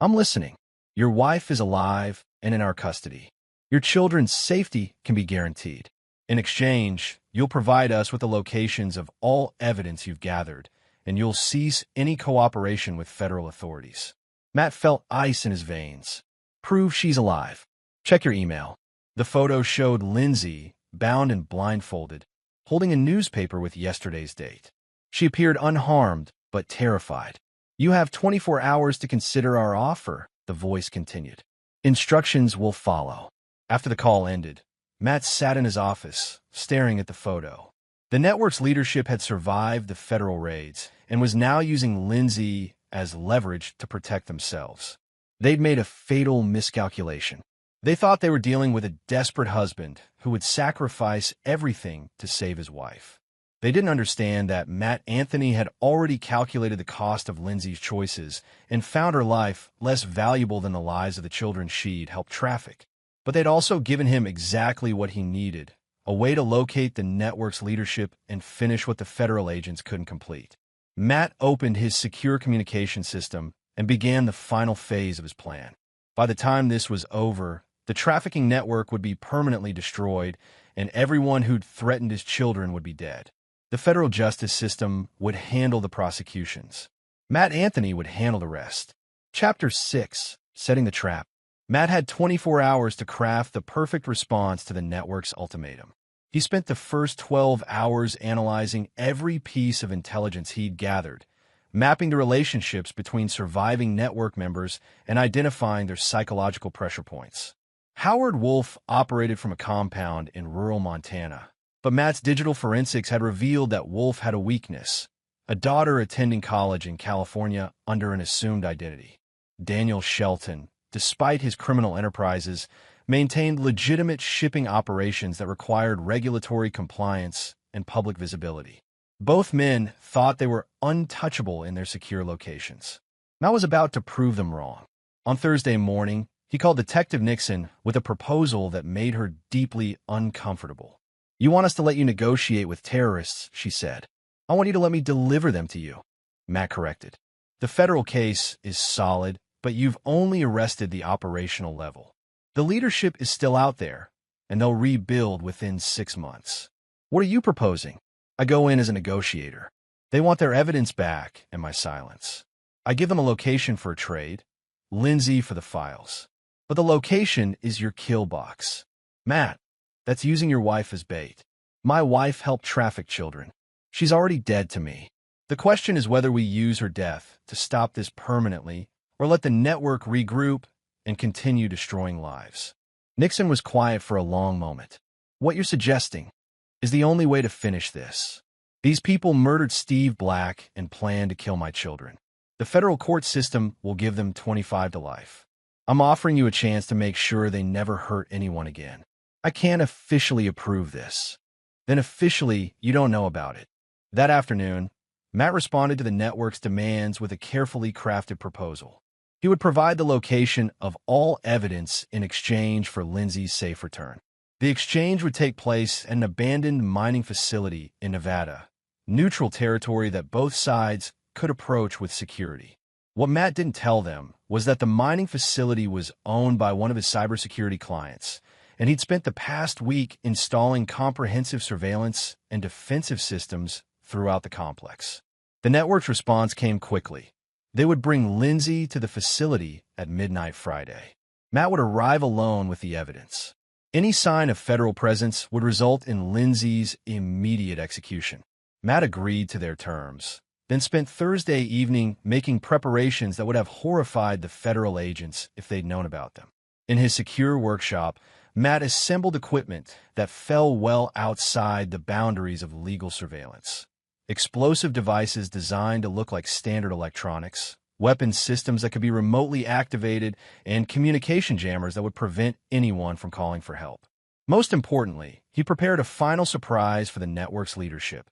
I'm listening. Your wife is alive and in our custody. Your children's safety can be guaranteed. In exchange, you'll provide us with the locations of all evidence you've gathered, and you'll cease any cooperation with federal authorities. Matt felt ice in his veins. Prove she's alive. Check your email. The photo showed Lindsay, bound and blindfolded, holding a newspaper with yesterday's date. She appeared unharmed, but terrified. "You have 24 hours to consider our offer," the voice continued. "Instructions will follow." After the call ended, Matt sat in his office, staring at the photo. The network's leadership had survived the federal raids and was now using Lindsay as leverage to protect themselves. They'd made a fatal miscalculation. They thought they were dealing with a desperate husband who would sacrifice everything to save his wife. They didn't understand that Matt Anthony had already calculated the cost of Lindsay's choices and found her life less valuable than the lives of the children she'd helped traffic. But they'd also given him exactly what he needed, a way to locate the network's leadership and finish what the federal agents couldn't complete. Matt opened his secure communication system and began the final phase of his plan. By the time this was over, the trafficking network would be permanently destroyed, and everyone who'd threatened his children would be dead. The federal justice system would handle the prosecutions. Matt Anthony would handle the rest. Chapter 6. Setting the Trap. Matt had 24 hours to craft the perfect response to the network's ultimatum. He spent the first 12 hours analyzing every piece of intelligence he'd gathered, mapping the relationships between surviving network members and identifying their psychological pressure points. Howard Wolf operated from a compound in rural Montana, but Matt's digital forensics had revealed that Wolf had a weakness: a daughter attending college in California under an assumed identity. Daniel Shelton, despite his criminal enterprises, maintained legitimate shipping operations that required regulatory compliance and public visibility. Both men thought they were untouchable in their secure locations. Matt was about to prove them wrong. On Thursday morning, he called Detective Nixon with a proposal that made her deeply uncomfortable. "You want us to let you negotiate with terrorists," she said. "I want you to let me deliver them to you," Matt corrected. "The federal case is solid, but you've only arrested the operational level. The leadership is still out there, and they'll rebuild within 6 months. What are you proposing?" "I go in as a negotiator. They want their evidence back and my silence. I give them a location for a trade, Lindsay for the files. But the location is your kill box. Matt, that's using your wife as bait. My wife helped traffic children. She's already dead to me. The question is whether we use her death to stop this permanently or let the network regroup and continue destroying lives." Nixon was quiet for a long moment. "What you're suggesting is the only way to finish this. These people murdered Steve Black and planned to kill my children. The federal court system will give them 25 to life. I'm offering you a chance to make sure they never hurt anyone again. I can't officially approve this. Then officially, you don't know about it." That afternoon, Matt responded to the network's demands with a carefully crafted proposal. He would provide the location of all evidence in exchange for Lindsay's safe return. The exchange would take place at an abandoned mining facility in Nevada, neutral territory that both sides could approach with security. What Matt didn't tell them was that the mining facility was owned by one of his cybersecurity clients, and he'd spent the past week installing comprehensive surveillance and defensive systems throughout the complex. The network's response came quickly. They would bring Lindsay to the facility at midnight Friday. Matt would arrive alone with the evidence. Any sign of federal presence would result in Lindsay's immediate execution. Matt agreed to their terms, then spent Thursday evening making preparations that would have horrified the federal agents if they'd known about them. In his secure workshop, Matt assembled equipment that fell well outside the boundaries of legal surveillance. Explosive devices designed to look like standard electronics, weapons systems that could be remotely activated, and communication jammers that would prevent anyone from calling for help. Most importantly, he prepared a final surprise for the network's leadership.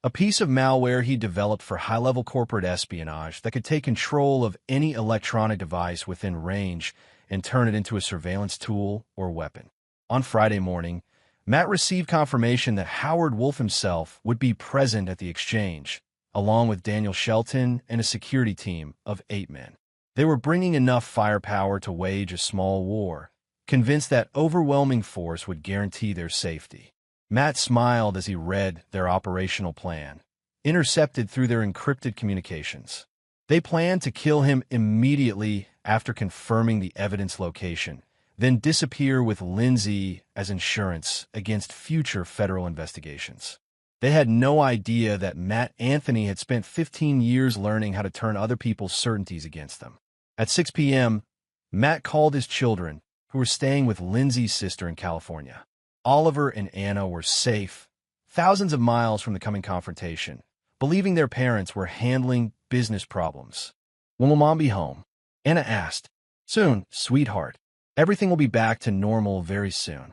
A piece of malware he developed for high-level corporate espionage that could take control of any electronic device within range and turn it into a surveillance tool or weapon. On Friday morning, Matt received confirmation that Howard Wolf himself would be present at the exchange, along with Daniel Shelton and a security team of 8 men. They were bringing enough firepower to wage a small war, convinced that overwhelming force would guarantee their safety. Matt smiled as he read their operational plan, intercepted through their encrypted communications. They planned to kill him immediately after confirming the evidence location, then disappear with Lindsay as insurance against future federal investigations. They had no idea that Matt Anthony had spent 15 years learning how to turn other people's certainties against them. At 6 p.m., Matt called his children, who were staying with Lindsay's sister in California. Oliver and Anna were safe, thousands of miles from the coming confrontation, believing their parents were handling business problems. "When will Mom be home?" Anna asked. "Soon, sweetheart. Everything will be back to normal very soon."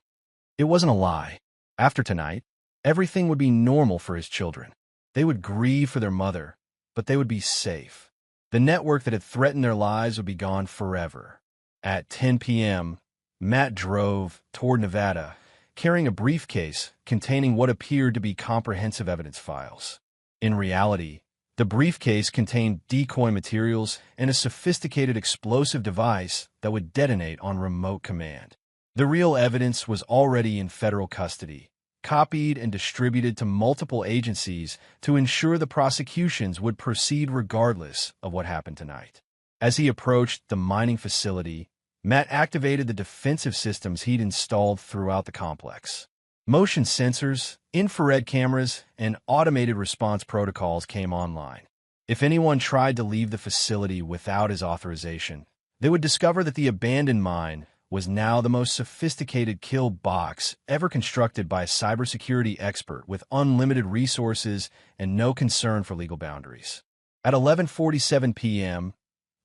It wasn't a lie. After tonight, everything would be normal for his children. They would grieve for their mother, but they would be safe. The network that had threatened their lives would be gone forever. At 10 p.m., Matt drove toward Nevada, carrying a briefcase containing what appeared to be comprehensive evidence files. In reality, the briefcase contained decoy materials and a sophisticated explosive device that would detonate on remote command. The real evidence was already in federal custody, copied and distributed to multiple agencies to ensure the prosecutions would proceed regardless of what happened tonight. As he approached the mining facility, Matt activated the defensive systems he'd installed throughout the complex. Motion sensors, infrared cameras, and automated response protocols came online. If anyone tried to leave the facility without his authorization, they would discover that the abandoned mine was now the most sophisticated kill box ever constructed by a cybersecurity expert with unlimited resources and no concern for legal boundaries. At 11:47 p.m.,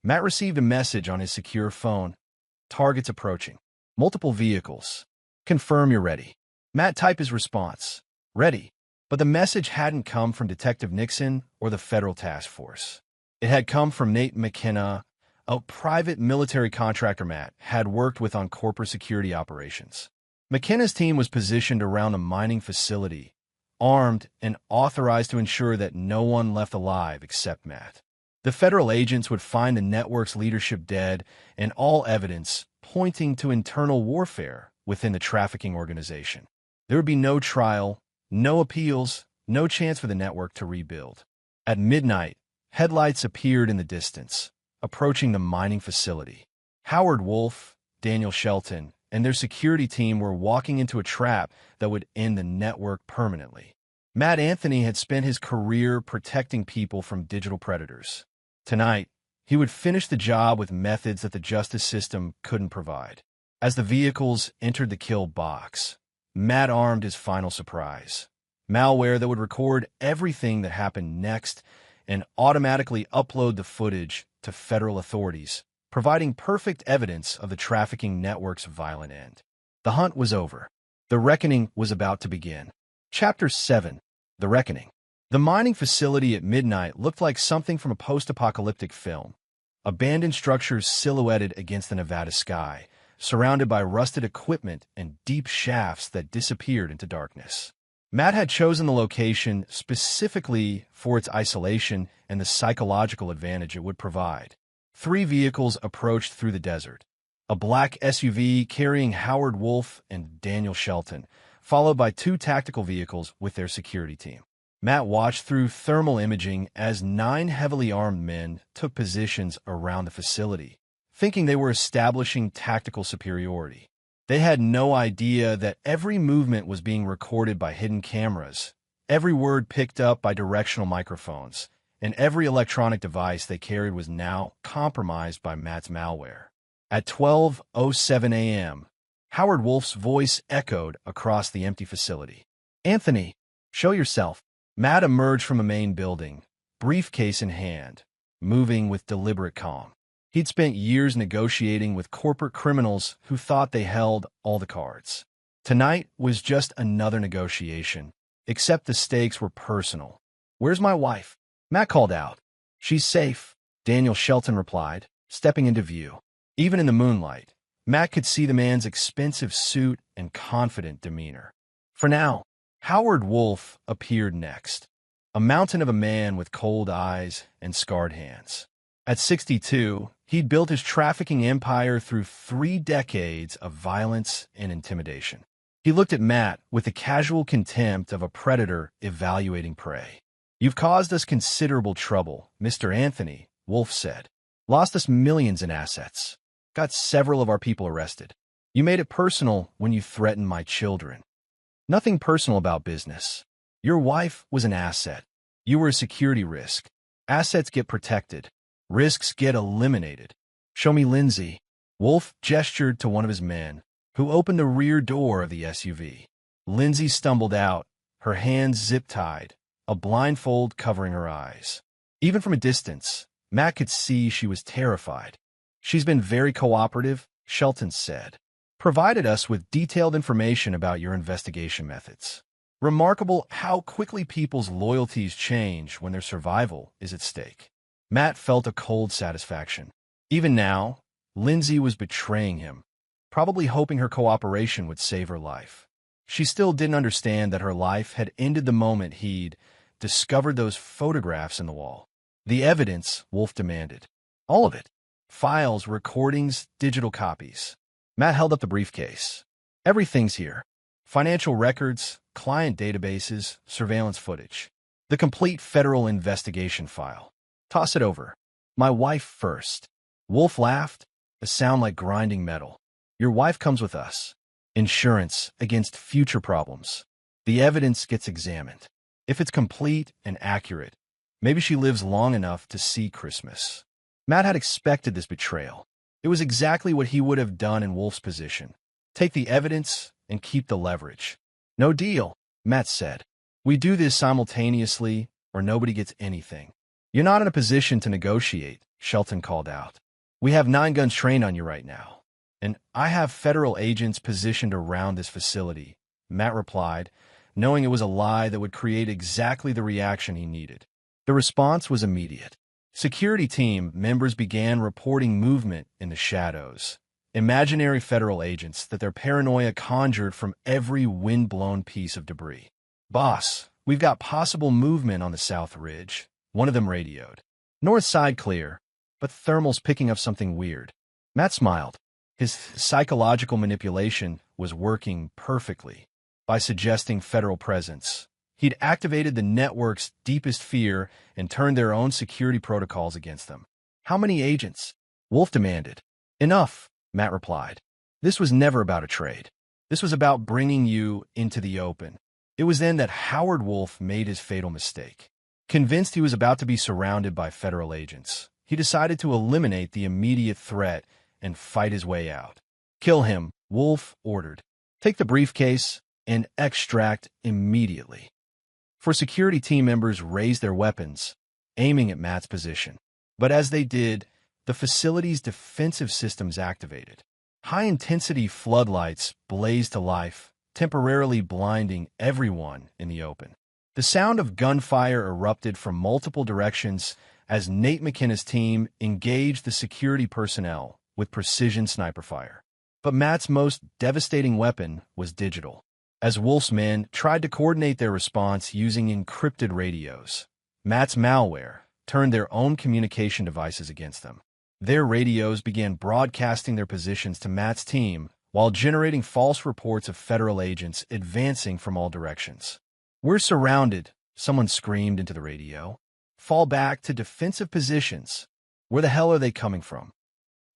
Matt received a message on his secure phone. "Targets approaching. Multiple vehicles. Confirm you're ready." Matt typed his response, "Ready." But the message hadn't come from Detective Nixon or the federal task force. It had come from Nate McKenna, a private military contractor Matt had worked with on corporate security operations. McKenna's team was positioned around a mining facility, armed and authorized to ensure that no one left alive except Matt. The federal agents would find the network's leadership dead and all evidence pointing to internal warfare within the trafficking organization. There would be no trial, no appeals, no chance for the network to rebuild. At midnight, headlights appeared in the distance, approaching the mining facility. Howard Wolf, Daniel Shelton, and their security team were walking into a trap that would end the network permanently. Matt Anthony had spent his career protecting people from digital predators. Tonight, he would finish the job with methods that the justice system couldn't provide. As the vehicles entered the kill box, Matt armed his final surprise: malware that would record everything that happened next and automatically upload the footage to federal authorities, providing perfect evidence of the trafficking network's violent end. The hunt was over. The reckoning was about to begin. Chapter 7: The Reckoning. The mining facility at midnight looked like something from a post-apocalyptic film. Abandoned structures silhouetted against the Nevada sky, surrounded by rusted equipment and deep shafts that disappeared into darkness. Matt had chosen the location specifically for its isolation and the psychological advantage it would provide. 3 vehicles approached through the desert: a black SUV carrying Howard Wolf and Daniel Shelton, followed by 2 tactical vehicles with their security team. Matt watched through thermal imaging as 9 heavily armed men took positions around the facility, thinking they were establishing tactical superiority. They had no idea that every movement was being recorded by hidden cameras, every word picked up by directional microphones, and every electronic device they carried was now compromised by Matt's malware. At 12:07 a.m., Howard Wolf's voice echoed across the empty facility. "Anthony, show yourself." Matt emerged from a main building, briefcase in hand, moving with deliberate calm. He'd spent years negotiating with corporate criminals who thought they held all the cards. Tonight was just another negotiation, except the stakes were personal. "Where's my wife?" Matt called out. "She's safe," Daniel Shelton replied, stepping into view. Even in the moonlight, Matt could see the man's expensive suit and confident demeanor. For now, Howard Wolf appeared next, a mountain of a man with cold eyes and scarred hands. At 62, he'd built his trafficking empire through 3 decades of violence and intimidation. He looked at Matt with the casual contempt of a predator evaluating prey. "You've caused us considerable trouble, Mr. Anthony," Wolf said. "Lost us millions in assets. Got several of our people arrested. You made it personal when you threatened my children." "Nothing personal about business. Your wife was an asset. You were a security risk. Assets get protected. Risks get eliminated. Show me Lindsay. Wolf gestured to one of his men, who opened the rear door of the SUV. Lindsay stumbled out, her hands zip-tied, a blindfold covering her eyes. Even from a distance, Matt could see she was terrified. She's been very cooperative, Shelton said. Provided us with detailed information about your investigation methods. Remarkable how quickly people's loyalties change when their survival is at stake. Matt felt a cold satisfaction. Even now, Lindsay was betraying him, probably hoping her cooperation would save her life. She still didn't understand that her life had ended the moment he'd discovered those photographs in the wall. The evidence, Wolf demanded. All of it. Files, recordings, digital copies. Matt held up the briefcase. Everything's here. Financial records, client databases, surveillance footage. The complete federal investigation file. Toss it over. My wife first. Wolf laughed, a sound like grinding metal. Your wife comes with us. Insurance against future problems. The evidence gets examined. If it's complete and accurate, maybe she lives long enough to see Christmas. Matt had expected this betrayal. It was exactly what he would have done in Wolf's position. Take the evidence and keep the leverage. No deal, Matt said. We do this simultaneously or nobody gets anything. You're not in a position to negotiate, Shelton called out. We have 9 guns trained on you right now. And I have federal agents positioned around this facility, Matt replied, knowing it was a lie that would create exactly the reaction he needed. The response was immediate. Security team members began reporting movement in the shadows, imaginary federal agents that their paranoia conjured from every wind-blown piece of debris. Boss, we've got possible movement on the South Ridge, one of them radioed. North side clear, but thermal's picking up something weird. Matt smiled. His psychological manipulation was working perfectly. By suggesting federal presence, he'd activated the network's deepest fear and turned their own security protocols against them. How many agents? Wolf demanded. Enough, Matt replied. This was never about a trade. This was about bringing you into the open. It was then that Howard Wolf made his fatal mistake. Convinced he was about to be surrounded by federal agents, he decided to eliminate the immediate threat and fight his way out. Kill him, Wolf ordered. Take the briefcase and extract immediately. 4 security team members raised their weapons, aiming at Matt's position. But as they did, the facility's defensive systems activated. High-intensity floodlights blazed to life, temporarily blinding everyone in the open. The sound of gunfire erupted from multiple directions as Nate McKenna's team engaged the security personnel with precision sniper fire. But Matt's most devastating weapon was digital. As Wolf's men tried to coordinate their response using encrypted radios, Matt's malware turned their own communication devices against them. Their radios began broadcasting their positions to Matt's team while generating false reports of federal agents advancing from all directions. We're surrounded, someone screamed into the radio. Fall back to defensive positions. Where the hell are they coming from?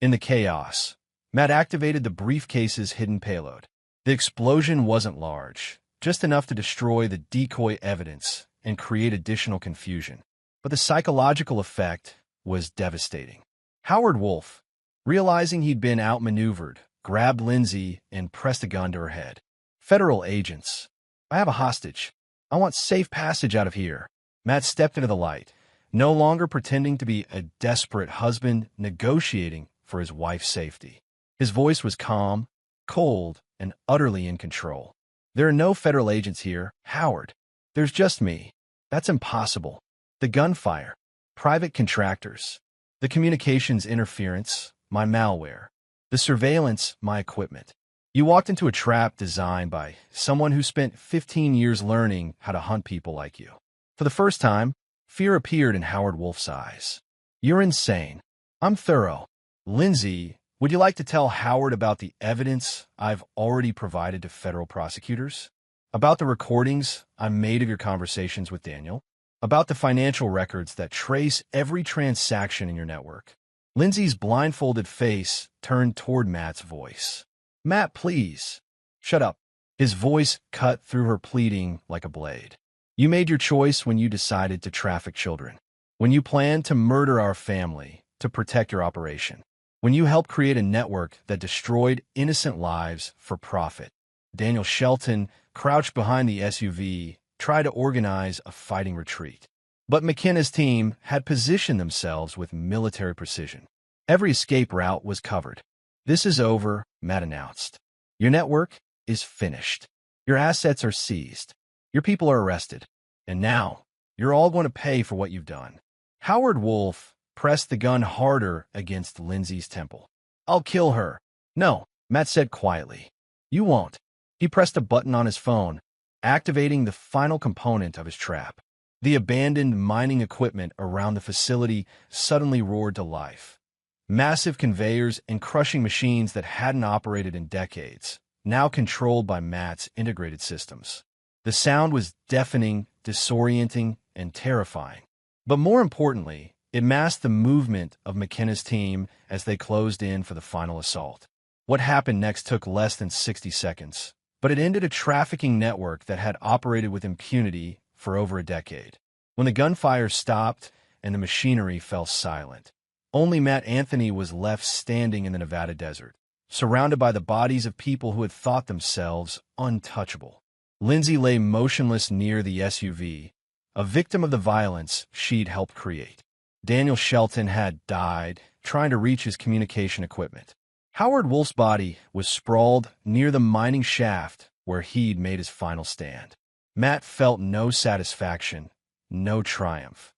In the chaos, Matt activated the briefcase's hidden payload. The explosion wasn't large, just enough to destroy the decoy evidence and create additional confusion. But the psychological effect was devastating. Howard Wolf, realizing he'd been outmaneuvered, grabbed Lindsay and pressed a gun to her head. Federal agents. I have a hostage. I want safe passage out of here. Matt stepped into the light, no longer pretending to be a desperate husband negotiating for his wife's safety. His voice was calm, cold, and utterly in control. There are no federal agents here, Howard. There's just me. That's impossible. The gunfire, private contractors, the communications interference, my malware, the surveillance, my equipment. You walked into a trap designed by someone who spent 15 years learning how to hunt people like you. For the first time, fear appeared in Howard Wolf's eyes. You're insane. I'm thorough. Lindsay, would you like to tell Howard about the evidence I've already provided to federal prosecutors? About the recordings I made of your conversations with Daniel? About the financial records that trace every transaction in your network? Lindsay's blindfolded face turned toward Matt's voice. Matt, please. Shut up. His voice cut through her pleading like a blade. You made your choice when you decided to traffic children, when you planned to murder our family to protect your operation, when you helped create a network that destroyed innocent lives for profit. Daniel Shelton, crouched behind the SUV, tried to organize a fighting retreat. But McKenna's team had positioned themselves with military precision. Every escape route was covered. "This is over," Matt announced. "Your network is finished. Your assets are seized. Your people are arrested. And now, you're all going to pay for what you've done." Howard Wolf pressed the gun harder against Lindsay's temple. "I'll kill her." "No," Matt said quietly. "You won't." He pressed a button on his phone, activating the final component of his trap. The abandoned mining equipment around the facility suddenly roared to life. Massive conveyors and crushing machines that hadn't operated in decades, now controlled by Matt's integrated systems. The sound was deafening, disorienting, and terrifying. But more importantly, it masked the movement of McKenna's team as they closed in for the final assault. What happened next took less than 60 seconds, but it ended a trafficking network that had operated with impunity for over a decade. When the gunfire stopped and the machinery fell silent, only Matt Anthony was left standing in the Nevada desert, surrounded by the bodies of people who had thought themselves untouchable. Lindsay lay motionless near the SUV, a victim of the violence she'd helped create. Daniel Shelton had died trying to reach his communication equipment. Howard Wolf's body was sprawled near the mining shaft where he'd made his final stand. Matt felt no satisfaction, no triumph.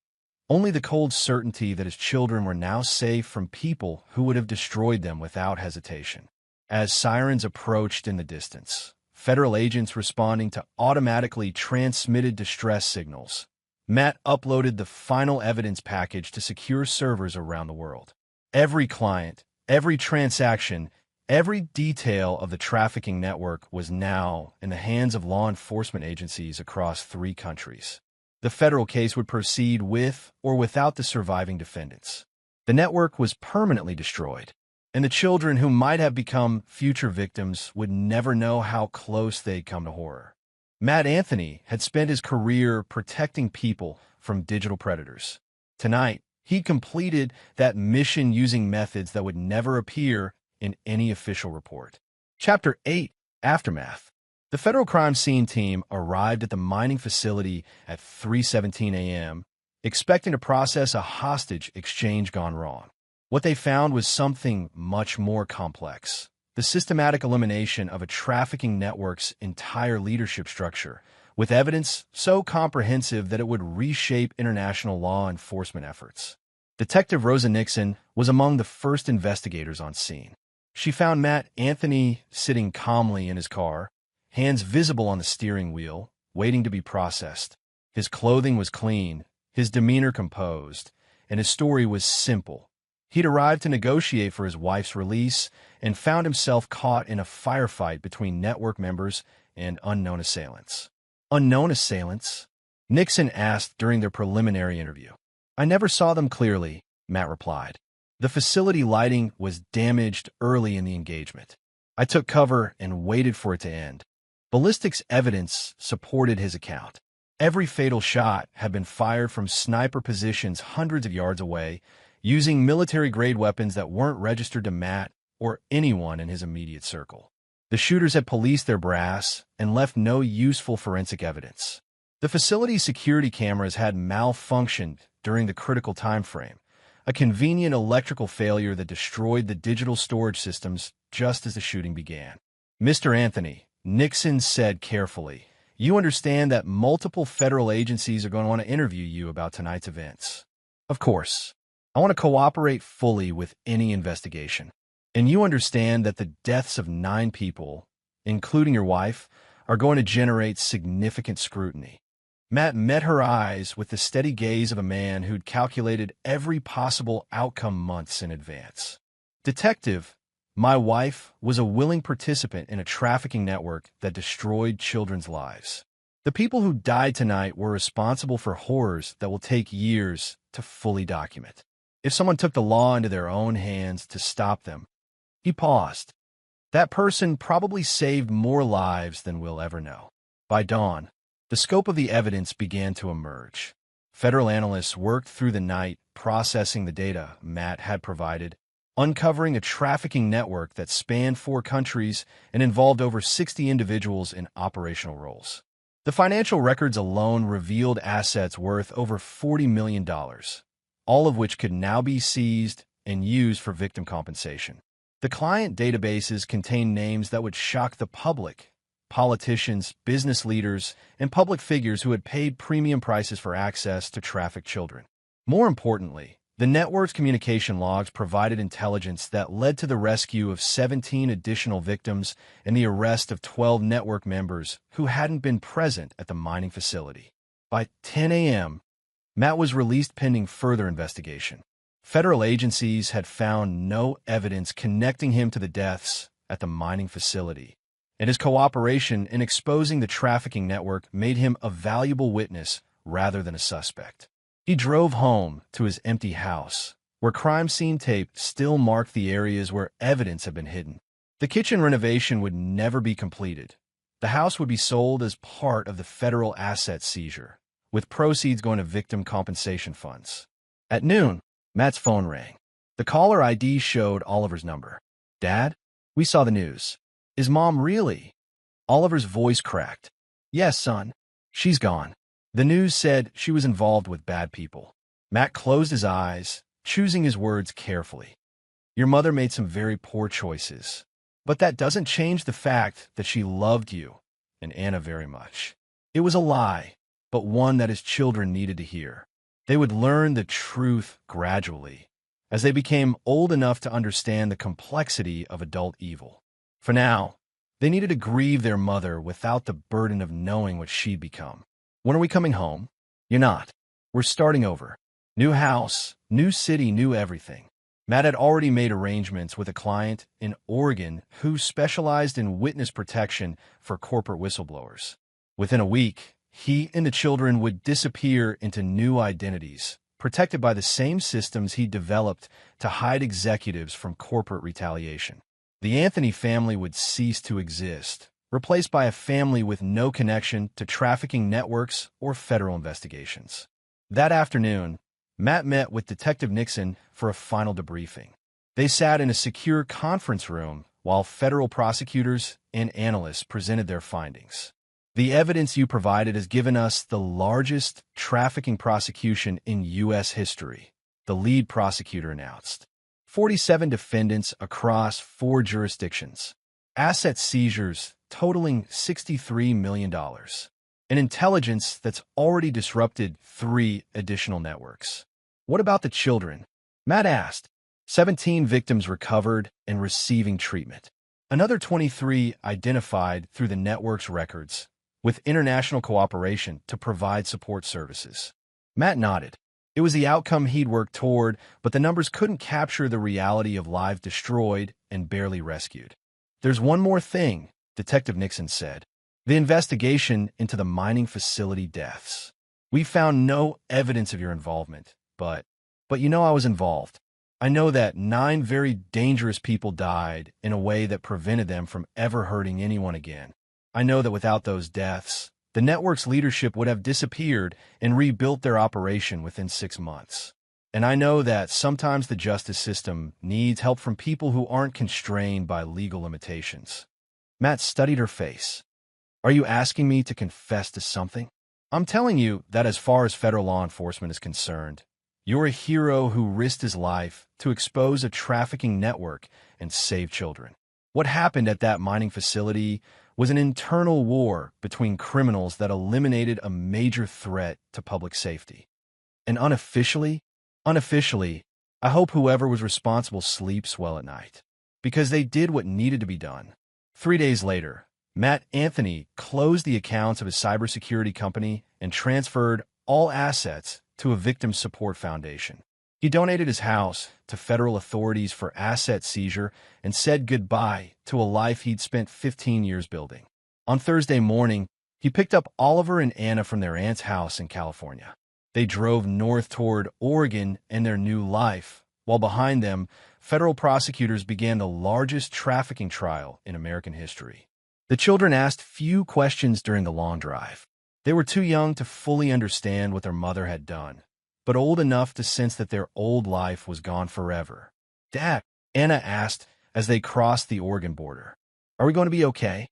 Only the cold certainty that his children were now safe from people who would have destroyed them without hesitation. As sirens approached in the distance, federal agents responding to automatically transmitted distress signals, Matt uploaded the final evidence package to secure servers around the world. Every client, every transaction, every detail of the trafficking network was now in the hands of law enforcement agencies across 3 countries. The federal case would proceed with or without the surviving defendants. The network was permanently destroyed, and the children who might have become future victims would never know how close they'd come to horror. Matt Anthony had spent his career protecting people from digital predators. Tonight, he completed that mission using methods that would never appear in any official report. Chapter 8, Aftermath. The federal crime scene team arrived at the mining facility at 3:17 a.m., expecting to process a hostage exchange gone wrong. What they found was something much more complex: the systematic elimination of a trafficking network's entire leadership structure, with evidence so comprehensive that it would reshape international law enforcement efforts. Detective Rosa Nixon was among the first investigators on scene. She found Matt Anthony sitting calmly in his car, hands visible on the steering wheel, waiting to be processed. His clothing was clean, his demeanor composed, and his story was simple. He'd arrived to negotiate for his wife's release and found himself caught in a firefight between network members and unknown assailants. "Unknown assailants?" Nixon asked during their preliminary interview. "I never saw them clearly," Matt replied. "The facility lighting was damaged early in the engagement. I took cover and waited for it to end." Ballistics evidence supported his account. Every fatal shot had been fired from sniper positions hundreds of yards away, using military-grade weapons that weren't registered to Matt or anyone in his immediate circle. The shooters had policed their brass and left no useful forensic evidence. The facility's security cameras had malfunctioned during the critical time frame, a convenient electrical failure that destroyed the digital storage systems just as the shooting began. "Mr. Anthony," Nixon said carefully, "you understand that multiple federal agencies are going to want to interview you about tonight's events." "Of course. I want to cooperate fully with any investigation. And you understand that the deaths of 9 people, including your wife, are going to generate significant scrutiny." Matt met her eyes with the steady gaze of a man who'd calculated every possible outcome months in advance. "Detective, my wife was a willing participant in a trafficking network that destroyed children's lives. The people who died tonight were responsible for horrors that will take years to fully document. If someone took the law into their own hands to stop them—" He paused. "That person probably saved more lives than we'll ever know." By dawn, the scope of the evidence began to emerge. Federal analysts worked through the night processing the data Matt had provided, uncovering a trafficking network that spanned 4 countries and involved over 60 individuals in operational roles. The financial records alone revealed assets worth over $40 million, all of which could now be seized and used for victim compensation. The client databases contained names that would shock the public: politicians, business leaders, and public figures who had paid premium prices for access to trafficked children. More importantly, the network's communication logs provided intelligence that led to the rescue of 17 additional victims and the arrest of 12 network members who hadn't been present at the mining facility. By 10 a.m., Matt was released pending further investigation. Federal agencies had found no evidence connecting him to the deaths at the mining facility, and his cooperation in exposing the trafficking network made him a valuable witness rather than a suspect. He drove home to his empty house, where crime scene tape still marked the areas where evidence had been hidden. The kitchen renovation would never be completed. The house would be sold as part of the federal asset seizure, with proceeds going to victim compensation funds. At noon, Matt's phone rang. The caller ID showed Oliver's number. "Dad, we saw the news. Is Mom really?" Oliver's voice cracked. "Yes, son. She's gone." The news said she was involved with bad people. Matt closed his eyes, choosing his words carefully. "Your mother made some very poor choices, but that doesn't change the fact that she loved you and Anna very much. It was a lie, but one that his children needed to hear. They would learn the truth gradually, as they became old enough to understand the complexity of adult evil. For now, they needed to grieve their mother without the burden of knowing what she'd become. When are we coming home?" "You're not. We're starting over. New house, new city, new everything." Matt had already made arrangements with a client in Oregon who specialized in witness protection for corporate whistleblowers. Within a week, he and the children would disappear into new identities, protected by the same systems he developed to hide executives from corporate retaliation. The Anthony family would cease to exist, replaced by a family with no connection to trafficking networks or federal investigations. That afternoon, Matt met with Detective Nixon for a final debriefing. They sat in a secure conference room while federal prosecutors and analysts presented their findings. "The evidence you provided has given us the largest trafficking prosecution in U.S. history," the lead prosecutor announced. 47 defendants across 4 jurisdictions. Asset seizures totaling $63 million. An intelligence that's already disrupted 3 additional networks. "What about the children?" Matt asked. 17 victims recovered and receiving treatment. Another 23 identified through the network's records, with international cooperation to provide support services. Matt nodded. It was the outcome he'd worked toward, but the numbers couldn't capture the reality of lives destroyed and barely rescued. "There's one more thing," Detective Nixon said. "The investigation into the mining facility deaths. We found no evidence of your involvement, but you know I was involved. I know that 9 very dangerous people died in a way that prevented them from ever hurting anyone again. I know that without those deaths, the network's leadership would have disappeared and rebuilt their operation within 6 months. And I know that sometimes the justice system needs help from people who aren't constrained by legal limitations." Matt studied her face. "Are you asking me to confess to something?" "I'm telling you that as far as federal law enforcement is concerned, you're a hero who risked his life to expose a trafficking network and save children. What happened at that mining facility was an internal war between criminals that eliminated a major threat to public safety. And unofficially, I hope whoever was responsible sleeps well at night, because they did what needed to be done." 3 days later, Matt Anthony closed the accounts of his cybersecurity company and transferred all assets to a victim support foundation. He donated his house to federal authorities for asset seizure and said goodbye to a life he'd spent 15 years building. On Thursday morning, he picked up Oliver and Anna from their aunt's house in California. They drove north toward Oregon and their new life, while behind them, federal prosecutors began the largest trafficking trial in American history. The children asked few questions during the long drive. They were too young to fully understand what their mother had done, but old enough to sense that their old life was gone forever. "Dad," Anna asked as they crossed the Oregon border, "are we going to be okay?"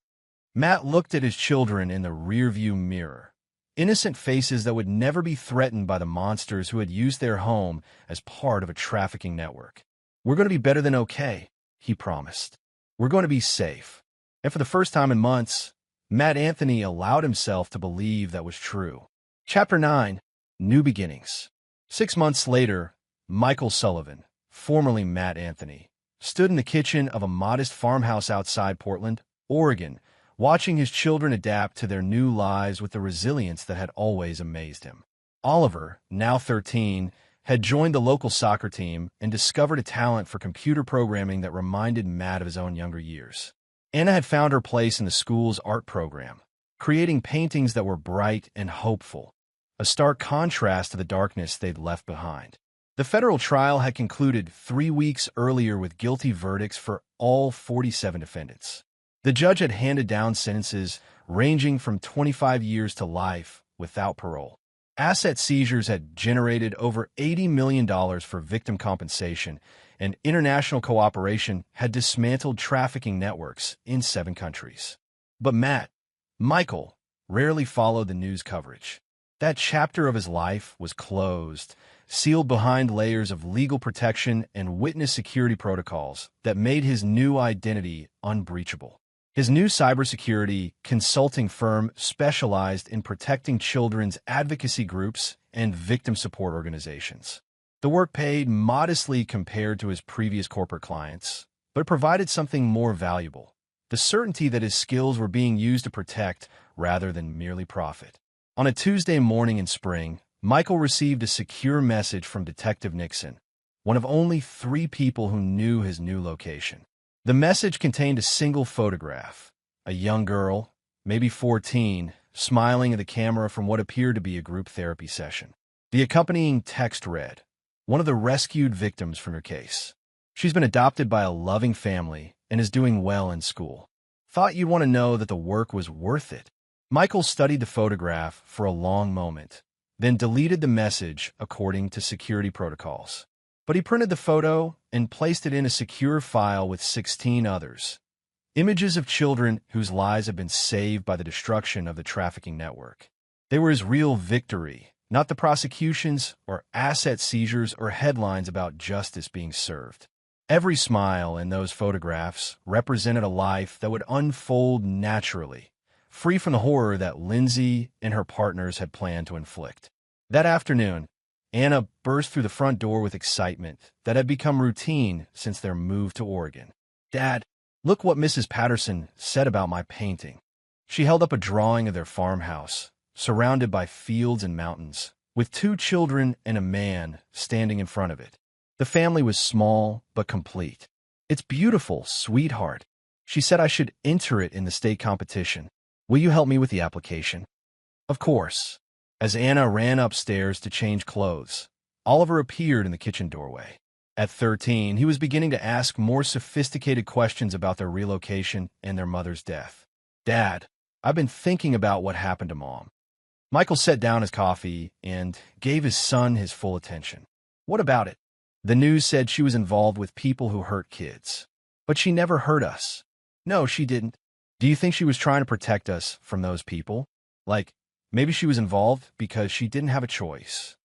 Matt looked at his children in the rearview mirror, innocent faces that would never be threatened by the monsters who had used their home as part of a trafficking network. "We're going to be better than okay," he promised. "We're going to be safe." And for the first time in months, Matt Anthony allowed himself to believe that was true. Chapter 9, New Beginnings. 6 months later, Michael Sullivan, formerly Matt Anthony, stood in the kitchen of a modest farmhouse outside Portland, Oregon, watching his children adapt to their new lives with the resilience that had always amazed him. Oliver, now 13, had joined the local soccer team and discovered a talent for computer programming that reminded Matt of his own younger years. Anna had found her place in the school's art program, creating paintings that were bright and hopeful, a stark contrast to the darkness they'd left behind. The federal trial had concluded 3 weeks earlier with guilty verdicts for all 47 defendants. The judge had handed down sentences ranging from 25 years to life without parole. Asset seizures had generated over $80 million for victim compensation, and international cooperation had dismantled trafficking networks in 7 countries. But Michael, rarely followed the news coverage. That chapter of his life was closed, sealed behind layers of legal protection and witness security protocols that made his new identity unbreachable. His new cybersecurity consulting firm specialized in protecting children's advocacy groups and victim support organizations. The work paid modestly compared to his previous corporate clients, but provided something more valuable: the certainty that his skills were being used to protect rather than merely profit. On a Tuesday morning in spring, Michael received a secure message from Detective Nixon, one of only 3 people who knew his new location. The message contained a single photograph: a young girl, maybe 14, smiling at the camera from what appeared to be a group therapy session. The accompanying text read, "One of the rescued victims from your case. She's been adopted by a loving family and is doing well in school. Thought you'd want to know that the work was worth it." Michael studied the photograph for a long moment, then deleted the message according to security protocols. But he printed the photo and placed it in a secure file with 16 others, images of children whose lives had been saved by the destruction of the trafficking network. They were his real victory, not the prosecutions or asset seizures or headlines about justice being served. Every smile in those photographs represented a life that would unfold naturally, free from the horror that Lindsay and her partners had planned to inflict. That afternoon, Anna burst through the front door with excitement that had become routine since their move to Oregon. "Dad, look what Mrs. Patterson said about my painting." She held up a drawing of their farmhouse, surrounded by fields and mountains, with 2 children and a man standing in front of it. The family was small but complete. "It's beautiful, sweetheart." She said I should enter it in the state competition. "Will you help me with the application?" "Of course." As Anna ran upstairs to change clothes, Oliver appeared in the kitchen doorway. At 13, he was beginning to ask more sophisticated questions about their relocation and their mother's death. "Dad, I've been thinking about what happened to Mom." Michael set down his coffee and gave his son his full attention. "What about it?" "The news said she was involved with people who hurt kids. But she never hurt us." "No, she didn't." "Do you think she was trying to protect us from those people? Like, maybe she was involved because she didn't have a choice."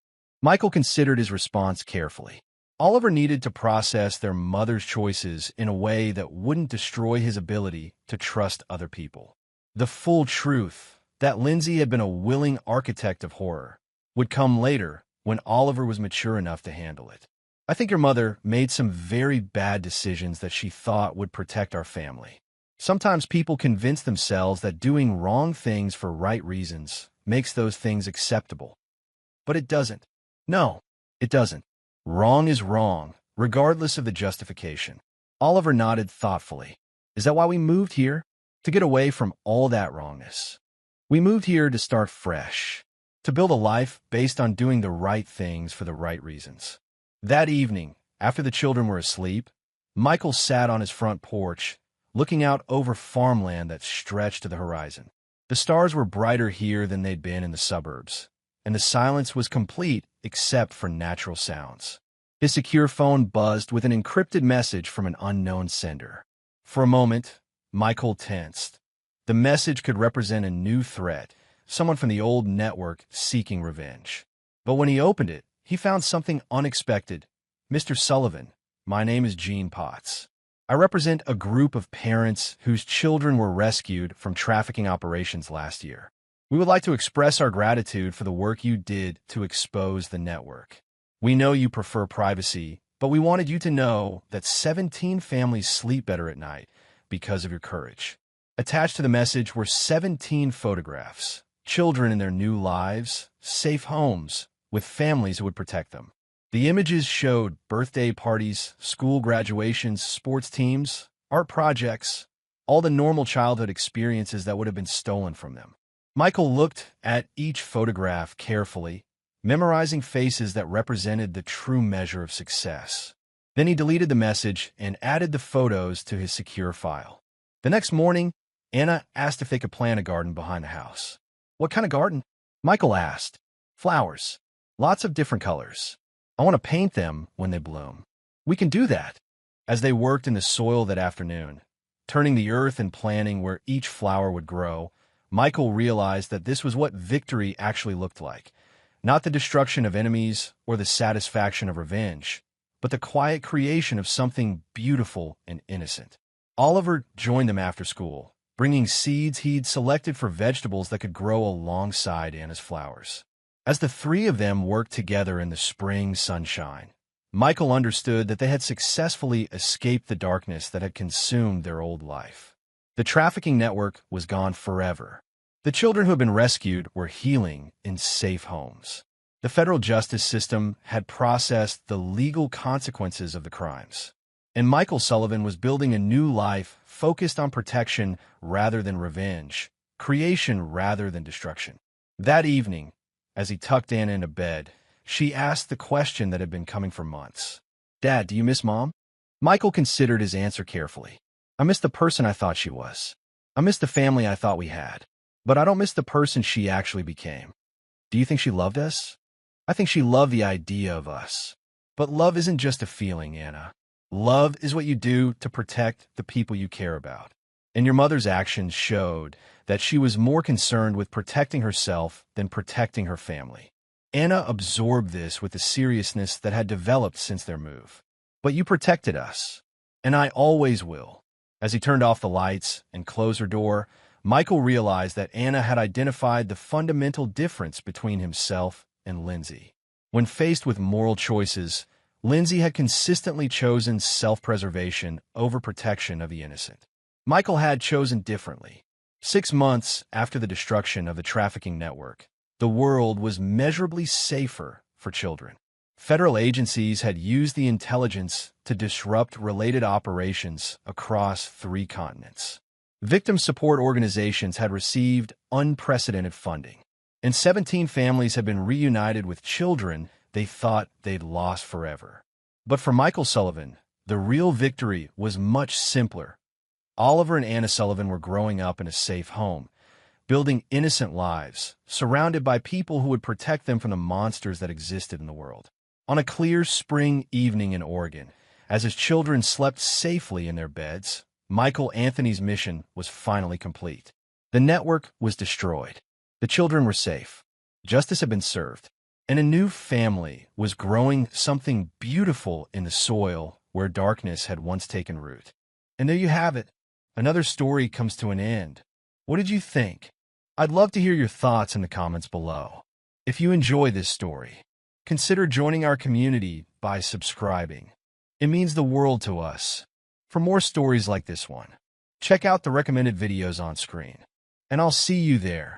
Michael considered his response carefully. Oliver needed to process their mother's choices in a way that wouldn't destroy his ability to trust other people. The full truth, that Lindsay had been a willing architect of horror, would come later when Oliver was mature enough to handle it. "I think your mother made some very bad decisions that she thought would protect our family. Sometimes people convince themselves that doing wrong things for right reasons makes those things acceptable. But it doesn't. No, it doesn't. Wrong is wrong, regardless of the justification." Oliver nodded thoughtfully. "Is that why we moved here? To get away from all that wrongness. We moved here to start fresh, to build a life based on doing the right things for the right reasons." That evening, after the children were asleep, Michael sat on his front porch, looking out over farmland that stretched to the horizon. The stars were brighter here than they'd been in the suburbs, and the silence was complete except for natural sounds. His secure phone buzzed with an encrypted message from an unknown sender. For a moment, Michael tensed. The message could represent a new threat, someone from the old network seeking revenge. But when he opened it, he found something unexpected. "Mr. Sullivan, my name is Gene Potts. I represent a group of parents whose children were rescued from trafficking operations last year. We would like to express our gratitude for the work you did to expose the network. We know you prefer privacy, but we wanted you to know that 17 families sleep better at night because of your courage." Attached to the message were 17 photographs, children in their new lives, safe homes, with families who would protect them. The images showed birthday parties, school graduations, sports teams, art projects, all the normal childhood experiences that would have been stolen from them. Michael looked at each photograph carefully, memorizing faces that represented the true measure of success. Then he deleted the message and added the photos to his secure file. The next morning, Anna asked if they could plant a garden behind the house. "What kind of garden?" Michael asked. "Flowers. Lots of different colors. I want to paint them when they bloom." "We can do that." As they worked in the soil that afternoon, turning the earth and planning where each flower would grow, Michael realized that this was what victory actually looked like. Not the destruction of enemies or the satisfaction of revenge, but the quiet creation of something beautiful and innocent. Oliver joined them after school, bringing seeds he'd selected for vegetables that could grow alongside Anna's flowers. As the three of them worked together in the spring sunshine, Michael understood that they had successfully escaped the darkness that had consumed their old life. The trafficking network was gone forever. The children who had been rescued were healing in safe homes. The federal justice system had processed the legal consequences of the crimes. And Michael Sullivan was building a new life focused on protection rather than revenge, creation rather than destruction. That evening, as he tucked Anna into bed, she asked the question that had been coming for months. "Dad, do you miss Mom?" Michael considered his answer carefully. "I miss the person I thought she was. I miss the family I thought we had. But I don't miss the person she actually became." "Do you think she loved us?" "I think she loved the idea of us. But love isn't just a feeling, Anna. Love is what you do to protect the people you care about." And your mother's actions showed that she was more concerned with protecting herself than protecting her family. Anna absorbed this with the seriousness that had developed since their move. "But you protected us, and I always will." As he turned off the lights and closed her door, Michael realized that Anna had identified the fundamental difference between himself and Lindsay. When faced with moral choices, Lindsay had consistently chosen self-preservation over protection of the innocent. Michael had chosen differently. 6 months after the destruction of the trafficking network, the world was measurably safer for children. Federal agencies had used the intelligence to disrupt related operations across 3 continents. Victim support organizations had received unprecedented funding, and 17 families had been reunited with children they thought they'd lost forever. But for Michael Sullivan, the real victory was much simpler. Oliver and Anna Sullivan were growing up in a safe home, building innocent lives, surrounded by people who would protect them from the monsters that existed in the world. On a clear spring evening in Oregon, as his children slept safely in their beds, Michael Anthony's mission was finally complete. The network was destroyed. The children were safe. Justice had been served. And a new family was growing, something beautiful in the soil where darkness had once taken root. And there you have it. Another story comes to an end. What did you think? I'd love to hear your thoughts in the comments below. If you enjoy this story, consider joining our community by subscribing. It means the world to us. For more stories like this one, check out the recommended videos on screen. And I'll see you there.